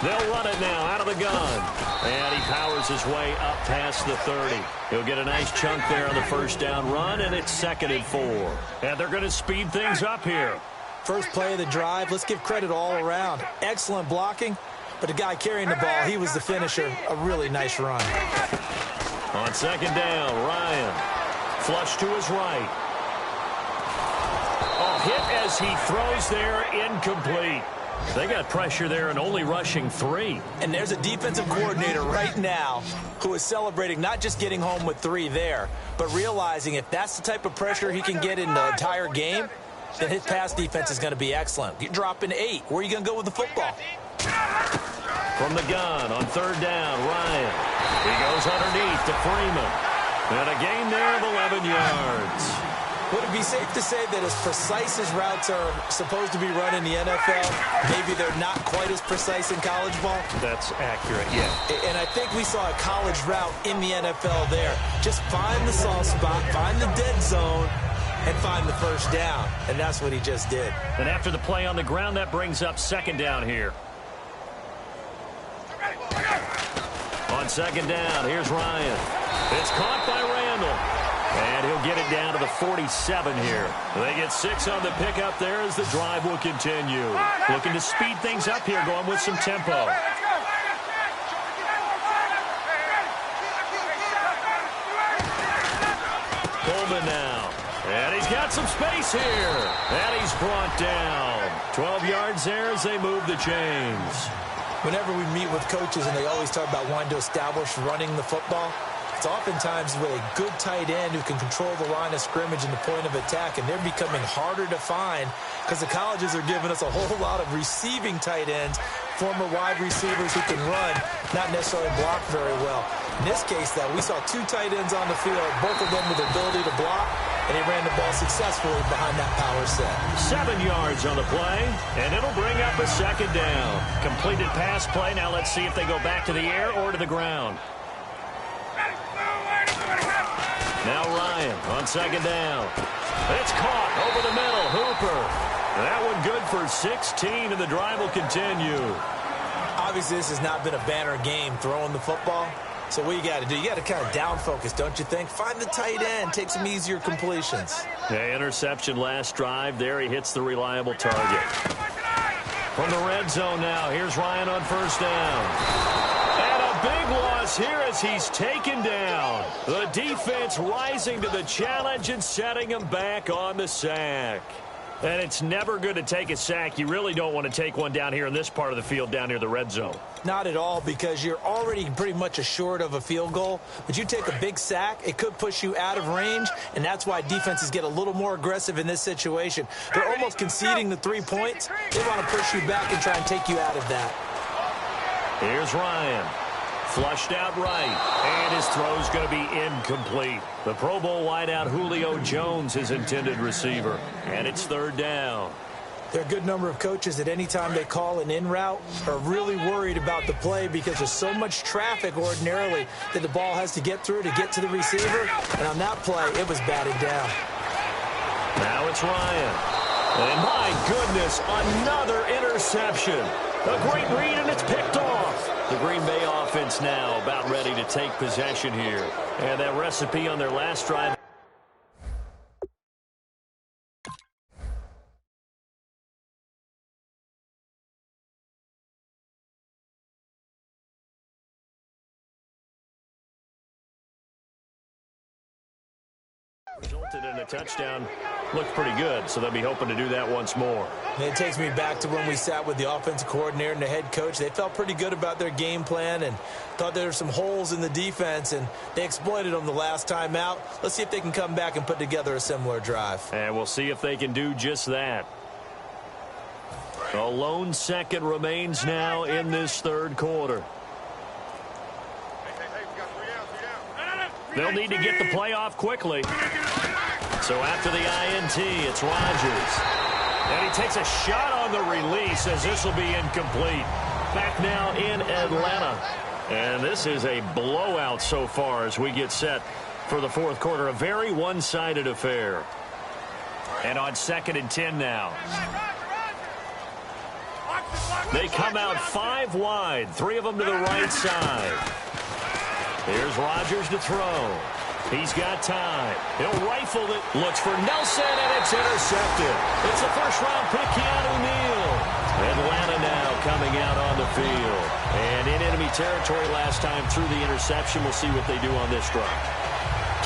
They'll run it now out of the gun. And he powers his way up past the 30. He'll get a nice chunk there on the first down run, and it's 2nd and 4. And they're going to speed things up here. First play of the drive, let's give credit all around. Excellent blocking. But the guy carrying the ball, he was the finisher. A really nice run. On 2nd down, Ryan. Flush to his right. Oh, hit as he throws there, incomplete. They got pressure there and only rushing 3. And there's a defensive coordinator right now who is celebrating not just getting home with 3 there, but realizing if that's the type of pressure he can get in the entire game, then his pass defense is going to be excellent. You're dropping 8. Where are you going to go with the football? From the gun on 3rd down, Ryan. He goes underneath to Freeman. And a gain there of 11 yards. Would it be safe to say that as precise as routes are supposed to be run in the NFL, maybe they're not quite as precise in college ball? That's accurate, yeah. And I think we saw a college route in the NFL there. Just find the soft spot, find the dead zone, and find the first down. And that's what he just did. And after the play on the ground, that brings up 2nd down here. On 2nd down, here's Ryan. It's caught by Randall. And he'll get it down to the 47 here. They get 6 on the pickup there as the drive will continue. Looking to speed things up here, going with some tempo. Coleman now. And he's got some space here. And he's brought down. 12 yards there as they move the chains. Whenever we meet with coaches and they always talk about wanting to establish running the football, it's oftentimes with a good tight end who can control the line of scrimmage and the point of attack, and they're becoming harder to find because the colleges are giving us a whole lot of receiving tight ends, former wide receivers who can run, not necessarily block very well. In this case, though, we saw 2 tight ends on the field, both of them with the ability to block, and he ran the ball successfully behind that power set. 7 yards on the play, and it'll bring up a 2nd down. Completed pass play. Now let's see if they go back to the air or to the ground. Now Ryan on 2nd down. It's caught over the middle. Hooper. That one good for 16, and the drive will continue. Obviously, this has not been a banner game throwing the football. So what you got to do, you got to kind of down focus, don't you think? Find the tight end, take some easier completions. Yeah, interception last drive. There he hits the reliable target. From the red zone now, here's Ryan on first down. And a big loss here as he's taken down. The defense rising to the challenge and setting him back on the sack. And it's never good to take a sack. You really don't want to take one down here in this part of the field down near the red zone. Not at all, because you're already pretty much assured of a field goal. But you take a big sack, it could push you out of range, and that's why defenses get a little more aggressive in this situation. They're almost conceding the 3 points. They want to push you back and try and take you out of that. Here's Ryan. Flushed out right, and his throw's going to be incomplete. The Pro Bowl wideout Julio Jones, his intended receiver, and it's third down. There are a good number of coaches that any time they call an in route are really worried about the play because there's so much traffic ordinarily that the ball has to get through to get to the receiver. And on that play, it was batted down. Now it's Ryan. And my goodness, another interception. A great read, and it's picked off. The Green Bay offense now about ready to take possession here. And that recipe on their last drive. Resulted in a touchdown. Looked pretty good, so they'll be hoping to do that once more. It takes me back to when we sat with the offensive coordinator and the head coach. They felt pretty good about their game plan and thought there were some holes in the defense, and they exploited them the last time out. Let's see if they can come back and put together a similar drive. And we'll see if they can do just that. A lone second remains now in this third quarter. They'll need to get the play off quickly. So after the INT, it's Rodgers. And he takes a shot on the release as this will be incomplete. Back now in Atlanta. And this is a blowout so far as we get set for the fourth quarter. A very one-sided affair. And on 2nd and 10 now. They come out 5 wide. 3 of them to the right side. Here's Rodgers to throw. He's got time. He'll rifle it. Looks for Nelson, and it's intercepted. It's a first-round pick, Keanu Neal. Atlanta now coming out on the field. And in enemy territory last time through the interception. We'll see what they do on this drive.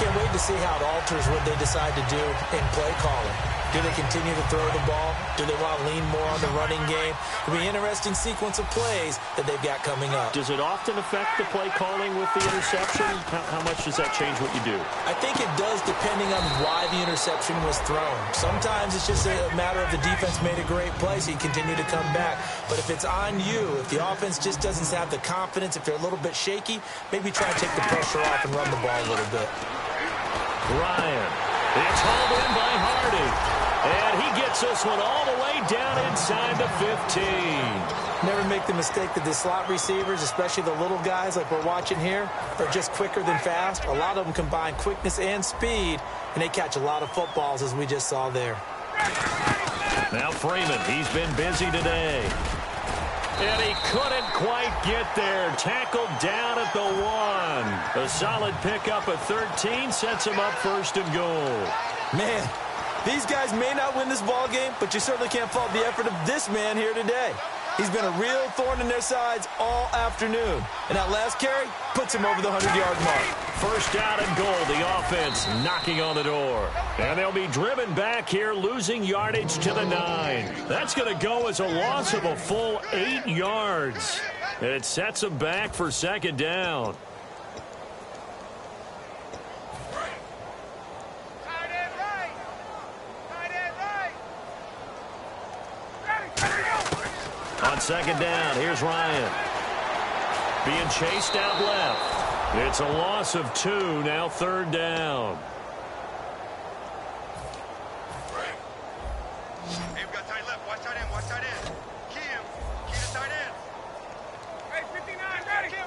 Can't wait to see how it alters what they decide to do in play calling. Do they continue to throw the ball? Do they want to lean more on the running game? It'll be an interesting sequence of plays that they've got coming up. Does it often affect the play calling with the interception? How much does that change what you do? I think it does depending on why the interception was thrown. Sometimes it's just a matter of the defense made a great play, so you continue to come back. But if it's on you, if the offense just doesn't have the confidence, if they're a little bit shaky, maybe try to take the pressure off and run the ball a little bit. Ryan. It's hauled in by Hardy. And he gets this one all the way down inside the 15. Never make the mistake that the slot receivers, especially the little guys like we're watching here, are just quicker than fast. A lot of them combine quickness and speed, and they catch a lot of footballs, as we just saw there. Now Freeman, he's been busy today. And he couldn't quite get there. Tackled down at the 1. A solid pickup at 13 sets him up 1st and goal. Man, these guys may not win this ball game, but you certainly can't fault the effort of this man here today. He's been a real thorn in their sides all afternoon. And that last carry puts him over the 100-yard mark. First down and goal, the offense knocking on the door. And they'll be driven back here, losing yardage to the 9. That's going to go as a loss of a full 8 yards. And it sets them back for 2nd down. On 2nd down, here's Ryan. Being chased out left. It's a loss of 2, now 3rd down. Hey, we got tight left. Watch tight end. Watch tight end. Key him. Key the tight end. Hey, 59, ready. Kill.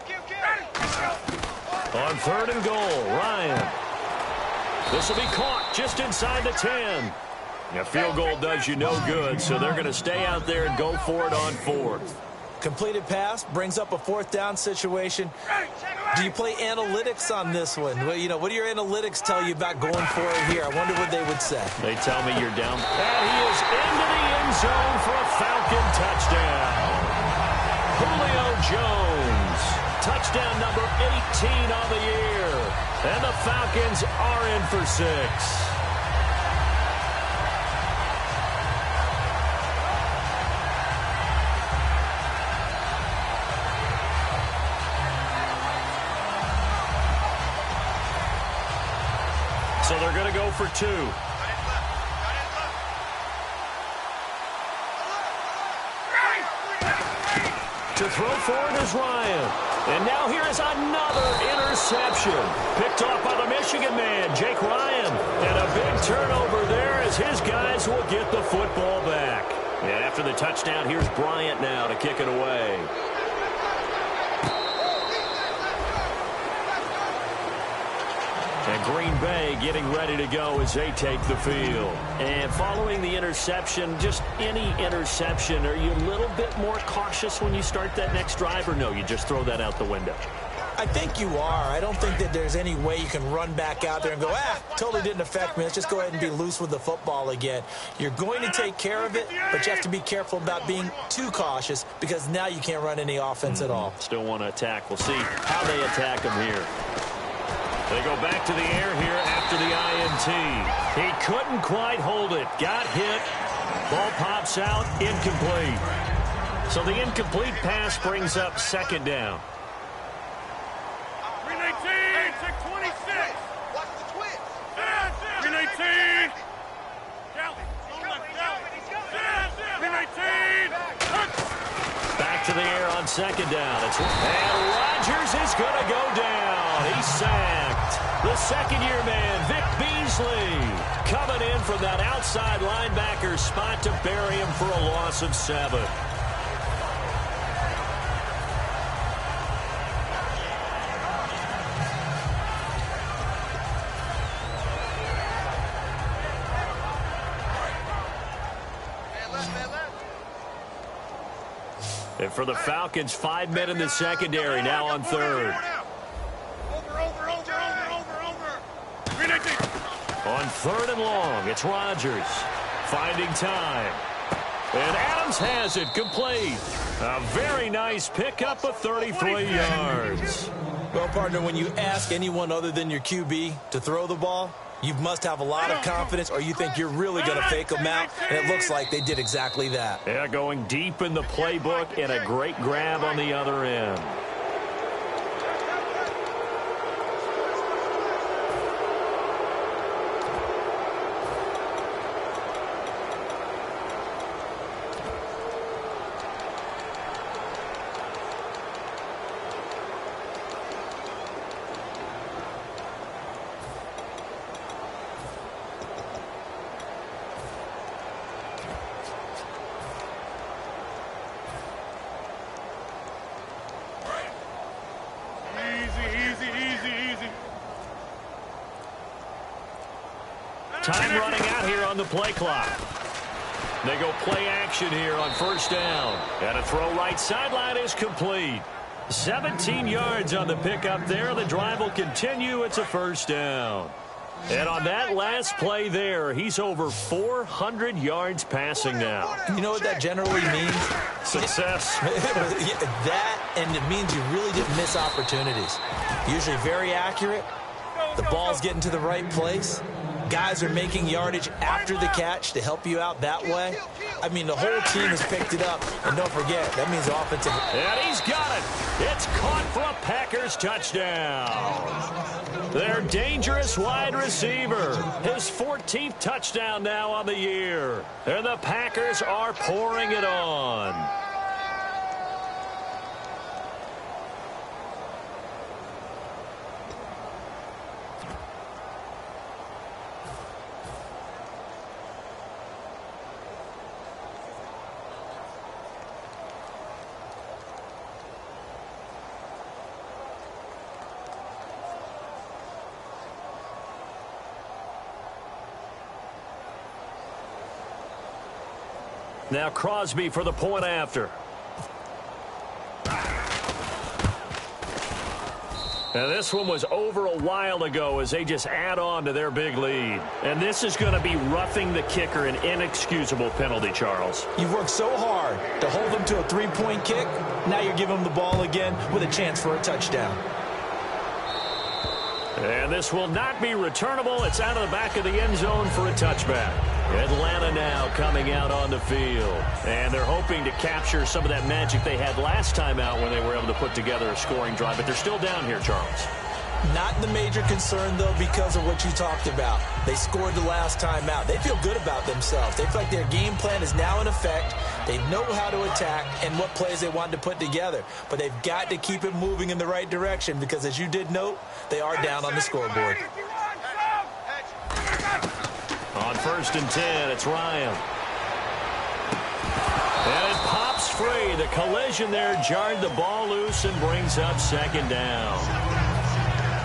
On 3rd and goal, Ryan. This will be caught just inside the 10. A field goal does you no good, so they're going to stay out there and go for it on fourth. Completed pass brings up a fourth down situation. Do you play analytics on this one? Well, you know, what do your analytics tell you about going for it here? I wonder what they would say. They tell me you're down. And he is into the end zone for a Falcon touchdown. Julio Jones, touchdown number 18 on the year. And the Falcons are in for 6. So they're going to go for 2. To throw forward is Ryan. And now here is another interception. Picked off by the Michigan man, Jake Ryan. And a big turnover there as his guys will get the football back. And after the touchdown, here's Bryant now to kick it away. And Green Bay getting ready to go as they take the field. And following the interception, just any interception, are you a little bit more cautious when you start that next drive, or no, you just throw that out the window? I think you are. I don't think that there's any way you can run back out there and go, totally didn't affect me. Let's just go ahead and be loose with the football again. You're going to take care of it, but you have to be careful about being too cautious because now you can't run any offense at all. Still want to attack. We'll see how they attack him here. They go back to the air here after the INT. He couldn't quite hold it. Got hit. Ball pops out. Incomplete. So the incomplete pass brings up second down. 319, 26. Watch the twist. 319. 319. Back to the air on second down. And Rodgers is going to go down. He's sacked. The second-year man, Vic Beasley, coming in from that outside linebacker spot to bury him for a loss of 7. And for the Falcons, 5 men in the secondary now on third. On third and long, it's Rodgers finding time. And Adams has it complete. A very nice pickup of 33 yards. Well, partner, when you ask anyone other than your QB to throw the ball, you must have a lot of confidence or you think you're really going to fake them out, and it looks like they did exactly that. Yeah, going deep in the playbook and a great grab on the other end. Time running out here on the play clock. They go play action here on first down. And a throw right sideline is complete. 17 yards on the pickup there. The drive will continue. It's a first down. And on that last play there, he's over 400 yards passing now. You know what that generally means? Success. That, and it means you really didn't miss opportunities. Usually very accurate. The ball's getting to the right place. Guys are making yardage after the catch to help you out that way. I mean, the whole team has picked it up. And don't forget, that means offensive. And he's got it. It's caught for a Packers touchdown. Their dangerous wide receiver. His 14th touchdown now on the year. And the Packers are pouring it on. Now Crosby for the point after. Now this one was over a while ago as they just add on to their big lead. And this is going to be roughing the kicker, an inexcusable penalty, Charles. You've worked so hard to hold them to a three-point kick. Now you're giving them the ball again with a chance for a touchdown. And this will not be returnable. It's out of the back of the end zone for a touchback. Atlanta now coming out on the field. And they're hoping to capture some of that magic they had last time out when they were able to put together a scoring drive. But they're still down here, Charles. Not the major concern, though, because of what you talked about. They scored the last time out. They feel good about themselves. They feel like their game plan is now in effect. They know how to attack and what plays they want to put together. But they've got to keep it moving in the right direction because, as you did note, they are down on the scoreboard. On 1st and 10, it's Ryan. And it pops free. The collision there jarred the ball loose and brings up 2nd down.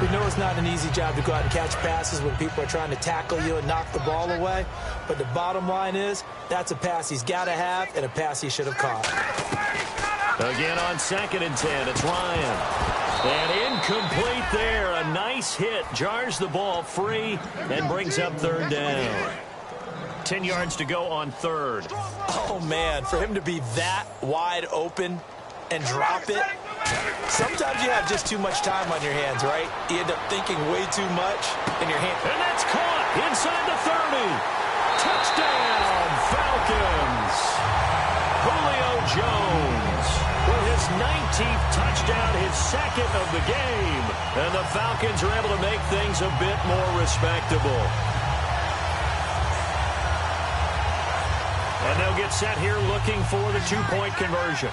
We know it's not an easy job to go out and catch passes when people are trying to tackle you and knock the ball away. But the bottom line is that's a pass he's got to have and a pass he should have caught. Again on 2nd and 10, it's Ryan. And incomplete there. A nice hit. Jars the ball free and brings up 3rd down. 10 yards to go on 3rd. Oh, man, for him to be that wide open and drop it. Sometimes you have just too much time on your hands, right? You end up thinking way too much in your hand. And that's caught inside the 30. Touchdown, Falcons. Julio Jones with his 19th touchdown, his 2nd of the game. And the Falcons are able to make things a bit more respectable. And they'll get set here looking for the 2-point conversion.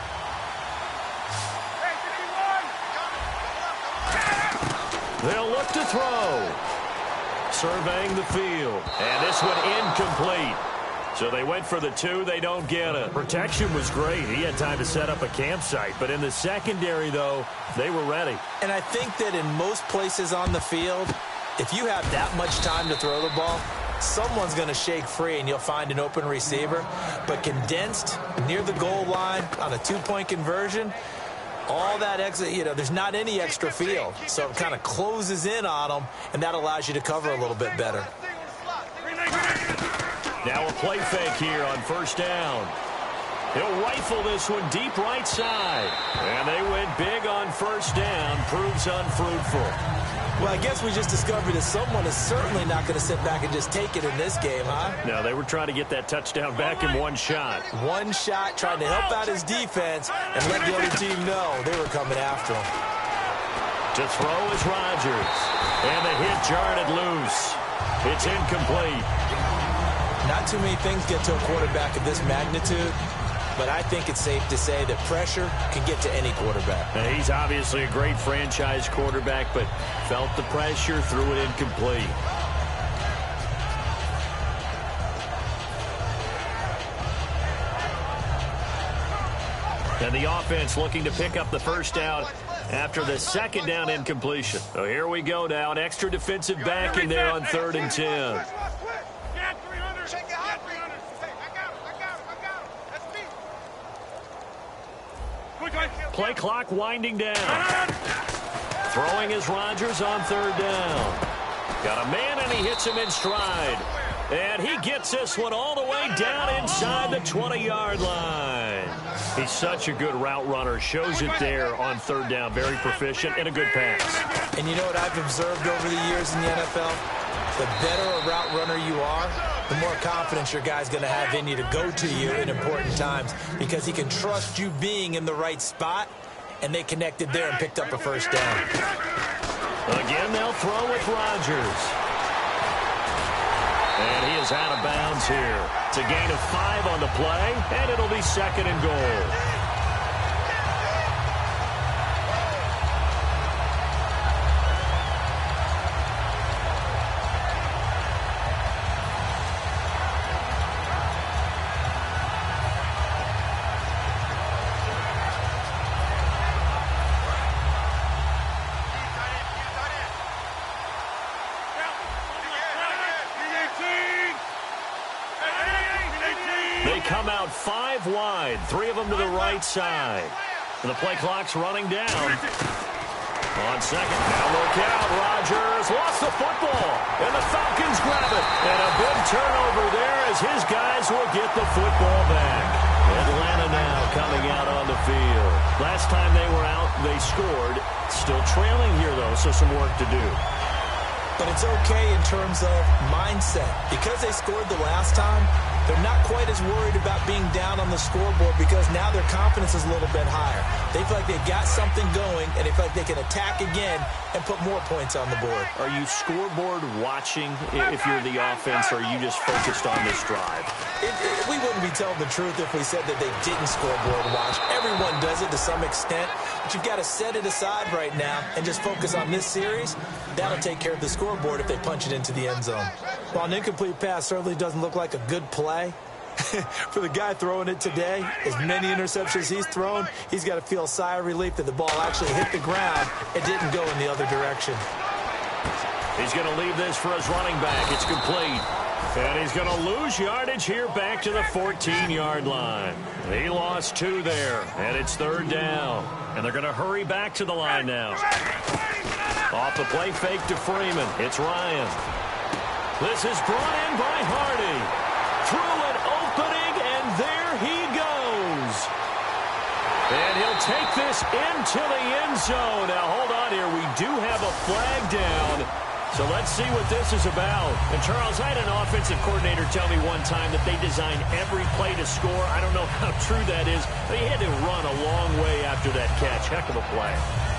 They'll look to throw. Surveying the field. And this one incomplete. So they went for the 2. They don't get it. Protection was great. He had time to set up a campsite. But in the secondary, though, they were ready. And I think that in most places on the field, if you have that much time to throw the ball, someone's going to shake free and you'll find an open receiver. But condensed near the goal line on a 2-point conversion, all that extra, there's not any extra field. So it kind of closes in on them, and that allows you to cover a little bit better. Now a play fake here on 1st down. He'll rifle this one deep right side. And they went big on 1st down. Proves unfruitful. Well, I guess we just discovered that someone is certainly not going to sit back and just take it in this game, huh? No, they were trying to get that touchdown back in one shot. One shot, trying to help out his defense and let the other team know they were coming after him. To throw is Rodgers. And the hit jarred it loose. It's incomplete. Not too many things get to a quarterback of this magnitude, but I think it's safe to say that pressure can get to any quarterback. Now, he's obviously a great franchise quarterback, but felt the pressure, threw it incomplete. And the offense looking to pick up the 1st down after the 2nd down incompletion. So here we go now. An extra defensive backing there on 3rd and 10. Play clock winding down. Throwing is Rodgers on 3rd down. Got a man, and he hits him in stride. And he gets this one all the way down inside the 20-yard line. He's such a good route runner. Shows it there on 3rd down. Very proficient and a good pass. And you know what I've observed over the years in the NFL? The better a route runner you are, the more confidence your guy's going to have in you to go to you in important times because he can trust you being in the right spot, and they connected there and picked up a 1st down. Again, they'll throw with Rodgers. And he is out of bounds here. It's a gain of 5 on the play, and it'll be 2nd and goal. come out 5 wide, 3 of them to the right side. And the play clock's running down. On second, now look out, Rodgers lost the football, and the Falcons grab it. And a big turnover there as his guys will get the football back. Atlanta now coming out on the field. Last time they were out, they scored. Still trailing here, though, so some work to do. But it's okay in terms of mindset. Because they scored the last time, they're not quite as worried about being down on the scoreboard because now their confidence is a little bit higher. They feel like they've got something going, and they feel like they can attack again and put more points on the board. Are you scoreboard watching if you're the offense, or are you just focused on this drive? We wouldn't be telling the truth if we said that they didn't scoreboard watch. Everyone does it to some extent, but you've got to set it aside right now and just focus on this series. That'll take care of the scoreboard if they punch it into the end zone. While an incomplete pass certainly doesn't look like a good play, for the guy throwing it today, as many interceptions he's thrown, he's got to feel a sigh of relief that the ball actually hit the ground and didn't go in the other direction. He's going to leave this for his running back. It's complete. And he's going to lose yardage here back to the 14-yard line. He lost 2 there, and it's 3rd down. And they're going to hurry back to the line now. Off the play fake to Freeman. It's Ryan. This is brought in by Hardy. Through an opening, and there he goes. And he'll take this into the end zone. Now, hold on here. We do have a flag down. So let's see what this is about. And, Charles, I had an offensive coordinator tell me one time that they design every play to score. I don't know how true that is, but he had to run a long way after that catch. Heck of a play.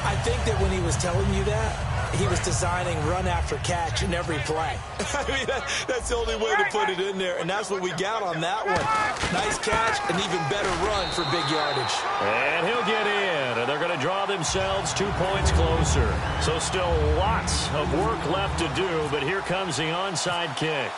I think that when he was telling you that, he was designing run after catch in every play. I mean, that's the only way to put it in there, and that's what we got on that one. Nice catch, an even better run for big yardage. And he'll get in, and they're going to draw themselves 2 points closer. So still lots of work left to do, but here comes the onside kick.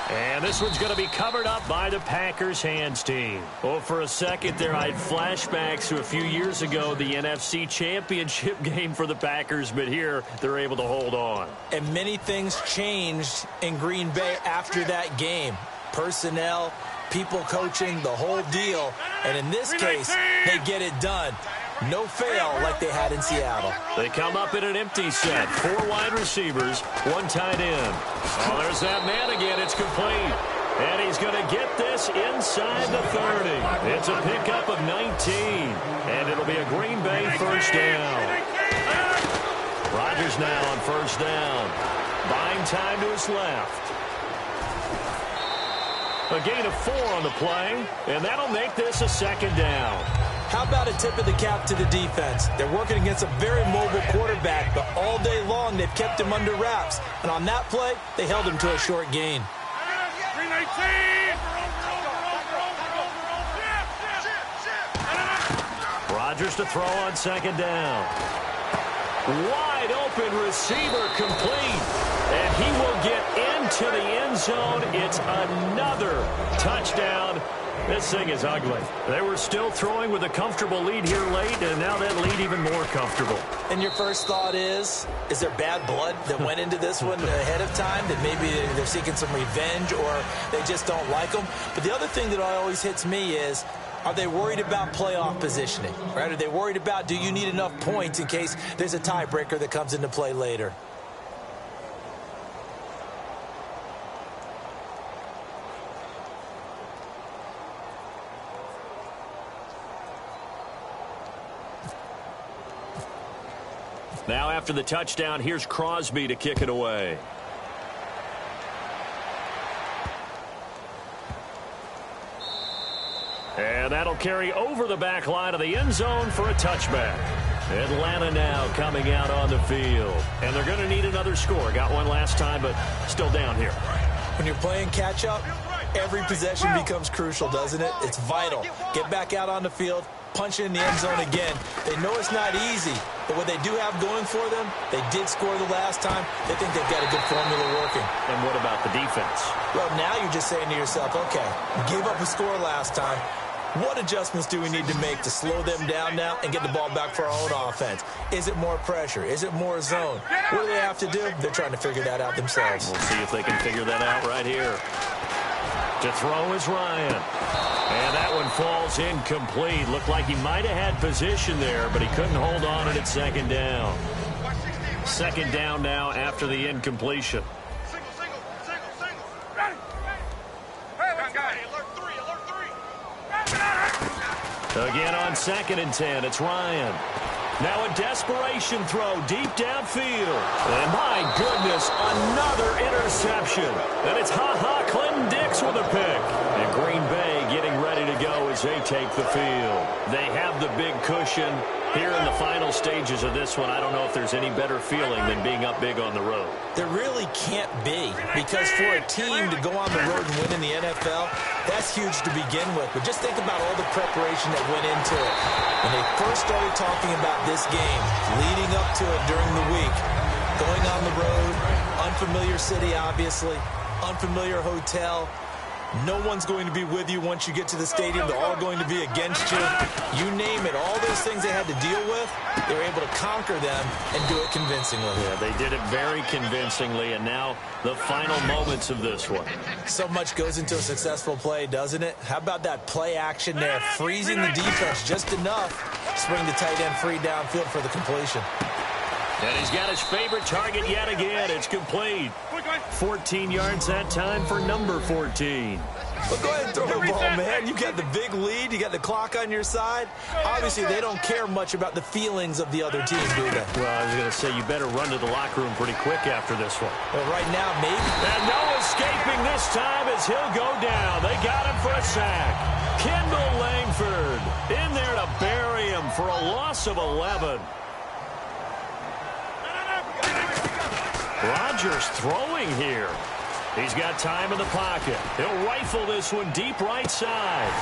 And this one's going to be covered up by the Packers hands team. Oh, for a second there, I had flashbacks to a few years ago, the NFC Championship game for the Packers, but here they're able to hold on. And many things changed in Green Bay after that game. Personnel, people coaching, the whole deal. And in this case, they get it done. No fail like they had in Seattle. They come up in an empty set. 4 wide receivers, 1 tight end. Oh, there's that man again. It's complete. And he's going to get this inside the 30. It's a pickup of 19. And it'll be a Green Bay first down. Rodgers now on first down. Buying time to his left. A gain of 4 on the play. And that'll make this a 2nd down. How about a tip of the cap to the defense? They're working against a very mobile quarterback, but all day long they've kept him under wraps. And on that play, they held him to a short gain. Rodgers to throw on 2nd down. Wide open receiver complete. And he will get into the end zone. It's another touchdown. This thing is ugly. They were still throwing with a comfortable lead here late, and now that lead even more comfortable. And your first thought is there bad blood that went into this one ahead of time, that maybe they're seeking some revenge or they just don't like them? But the other thing that always hits me is, are they worried about playoff positioning? Right? Are they worried about, do you need enough points in case there's a tiebreaker that comes into play later? Now after the touchdown, here's Crosby to kick it away. And that'll carry over the back line of the end zone for a touchback. Atlanta now coming out on the field. And they're going to need another score. Got one last time, but still down here. When you're playing catch-up, every possession becomes crucial, doesn't it? It's vital. Get back out on the field, punch it in the end zone again. They know it's not easy, but what they do have going for them, they did score the last time. They think they've got a good formula working. And what about the defense? Well, now you're just saying to yourself, okay, you gave up a score last time. What adjustments do we need to make to slow them down now and get the ball back for our own offense? Is it more pressure? Is it more zone? What do they have to do? They're trying to figure that out themselves. We'll see if they can figure that out right here. To throw is Ryan. And that one falls incomplete. Looked like he might have had position there, but he couldn't hold on it at second down. Second down now after the incompletion. Again on 2nd and 10, it's Ryan. Now a desperation throw deep downfield. And my goodness, another interception. And it's Clinton Dix with a pick. And Green Bay getting ready to go as they take the field. They have the big cushion. Here in the final stages of this one, I don't know if there's any better feeling than being up big on the road. There really can't be, because for a team to go on the road and win in the NFL, that's huge to begin with. But just think about all the preparation that went into it. When they first started talking about this game, leading up to it during the week, going on the road, unfamiliar city, obviously, unfamiliar hotel. No one's going to be with you once you get to the stadium. They're all going to be against you. You name it. All those things they had to deal with, they were able to conquer them and do it convincingly. Yeah, they did it very convincingly, and now the final moments of this one. So much goes into a successful play, doesn't it? How about that play action there, freezing the defense just enough to bring the tight end free downfield for the completion. And he's got his favorite target yet again. It's complete. 14 yards that time for number 14. Well, go ahead and throw the ball, man. You got the big lead. You got the clock on your side. Obviously, they don't care much about the feelings of the other team, do they? Well, I was going to say, you better run to the locker room pretty quick after this one. Well, right now, maybe. And no escaping this time as he'll go down. They got him for a sack. Kendall Langford in there to bury him for a loss of 11. Rodgers throwing here. He's got time in the pocket. He'll rifle this one deep right side.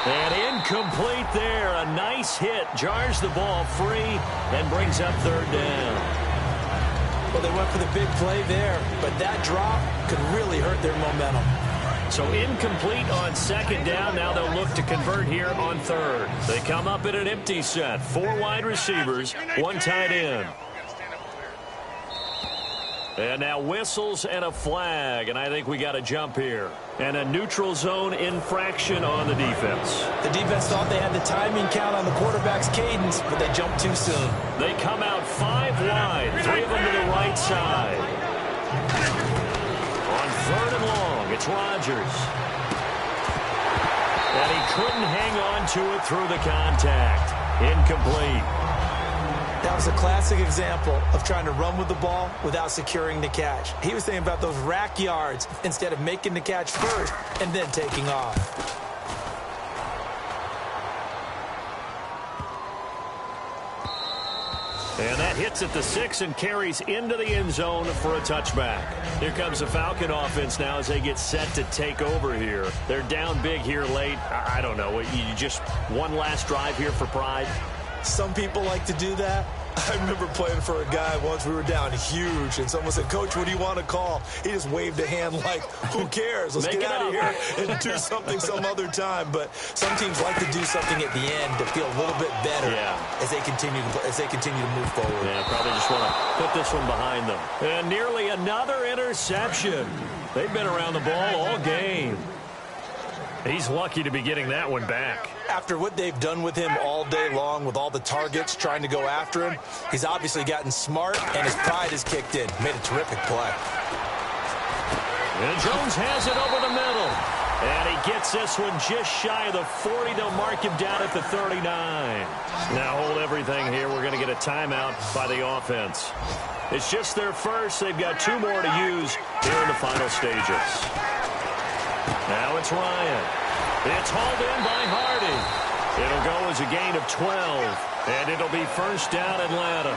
And incomplete there. A nice hit. Jars the ball free and brings up 3rd down. Well, they went for the big play there, but that drop could really hurt their momentum. So incomplete on 2nd down. Now they'll look to convert here on 3rd. They come up in an empty set. 4 wide receivers, 1 tight end. And now whistles and a flag, and I think we got a jump here. And a neutral zone infraction on the defense. The defense thought they had the timing count on the quarterback's cadence, but they jumped too soon. They come out 5 wide, 3 of them to the right side. On 3rd and long, it's Rodgers. And he couldn't hang on to it through the contact. Incomplete. That was a classic example of trying to run with the ball without securing the catch. He was thinking about those rack yards instead of making the catch first and then taking off. And that hits at the 6 and carries into the end zone for a touchback. Here comes the Falcon offense now as they get set to take over here. They're down big here late. I don't know. You just one last drive here for pride? Some people like to do that. I remember playing for a guy once. We were down huge, and someone said, "Coach, what do you want to call?" He just waved a hand like, who cares? Let's get out of here and do something some other time. But some teams like to do something at the end to feel a little bit better as they continue to move forward. Yeah, probably just want to put this one behind them. And nearly another interception. They've been around the ball all game. He's lucky to be getting that one back. After what they've done with him all day long with all the targets trying to go after him, he's obviously gotten smart, and his pride has kicked in. Made a terrific play. And Jones has it over the middle. And he gets this one just shy of the 40. They'll mark him down at the 39. Now hold everything here. We're going to get a timeout by the offense. It's just their first. They've got 2 more to use here in the final stages. Now it's Ryan. It's hauled in by Hardy. It'll go as a gain of 12, and it'll be 1st down Atlanta.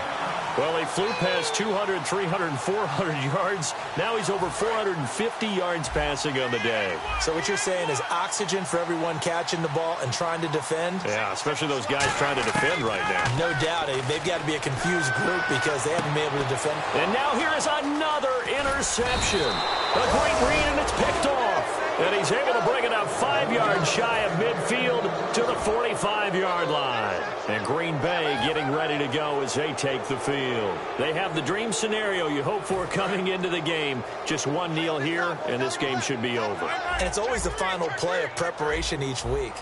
Well, he flew past 200, 300, and 400 yards. Now he's over 450 yards passing on the day. So what you're saying is oxygen for everyone catching the ball and trying to defend? Yeah, especially those guys trying to defend right now. No doubt. They've got to be a confused group because they haven't been able to defend. And now here is another interception. A great read, and it's picked off. And he's able to bring it up 5 yards shy of midfield to the 45-yard line. And Green Bay getting ready to go as they take the field. They have the dream scenario you hope for coming into the game. Just one kneel here, and this game should be over. And it's always the final play of preparation each week.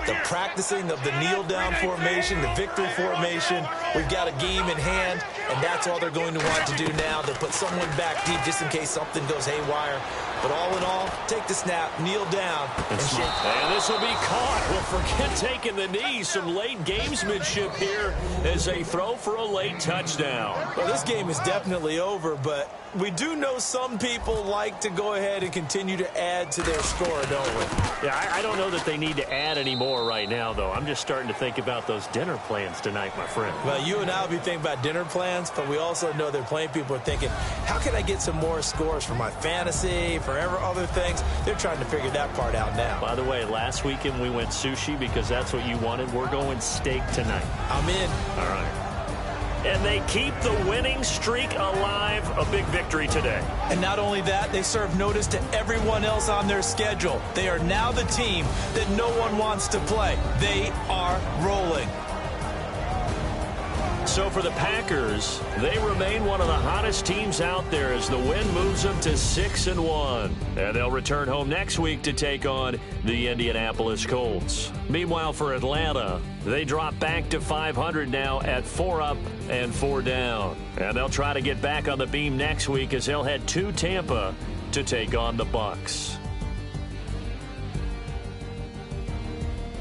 The practicing of the kneel-down formation, the victory formation. We've got a game in hand, and that's all they're going to want to do now, to put someone back deep just in case something goes haywire. But all in all, take the snap, kneel down, and shake. And this will be caught. Well, forget taking the knee. Some late gamesmanship here as they throw for a late touchdown. Well, this game is definitely over, but we do know some people like to go ahead and continue to add to their score, don't we? Yeah, I don't know that they need to add any more right now, though. I'm just starting to think about those dinner plans tonight, my friend. Well, you and I will be thinking about dinner plans, but we also know that plenty of people are thinking, how can I get some more scores for my fantasy, for other things? They're trying to figure that part out now. By the way, last weekend we went sushi because that's what you wanted. We're going steak tonight. I'm in. All right. And they keep the winning streak alive. A big victory today. And not only that, they serve notice to everyone else on their schedule. They are now the team that no one wants to play. They are rolling. So for the Packers, they remain one of the hottest teams out there as the win moves them to 6-1. And they'll return home next week to take on the Indianapolis Colts. Meanwhile, for Atlanta, they drop back to 500 now at 4 up and 4 down. And they'll try to get back on the beam next week as they'll head to Tampa to take on the Bucs.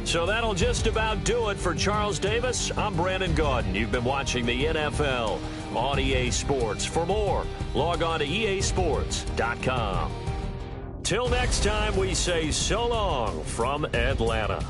So that'll just about do it for Charles Davis. I'm Brandon Gaudin. You've been watching the NFL on EA Sports. For more, log on to easports.com. Till next time, we say so long from Atlanta.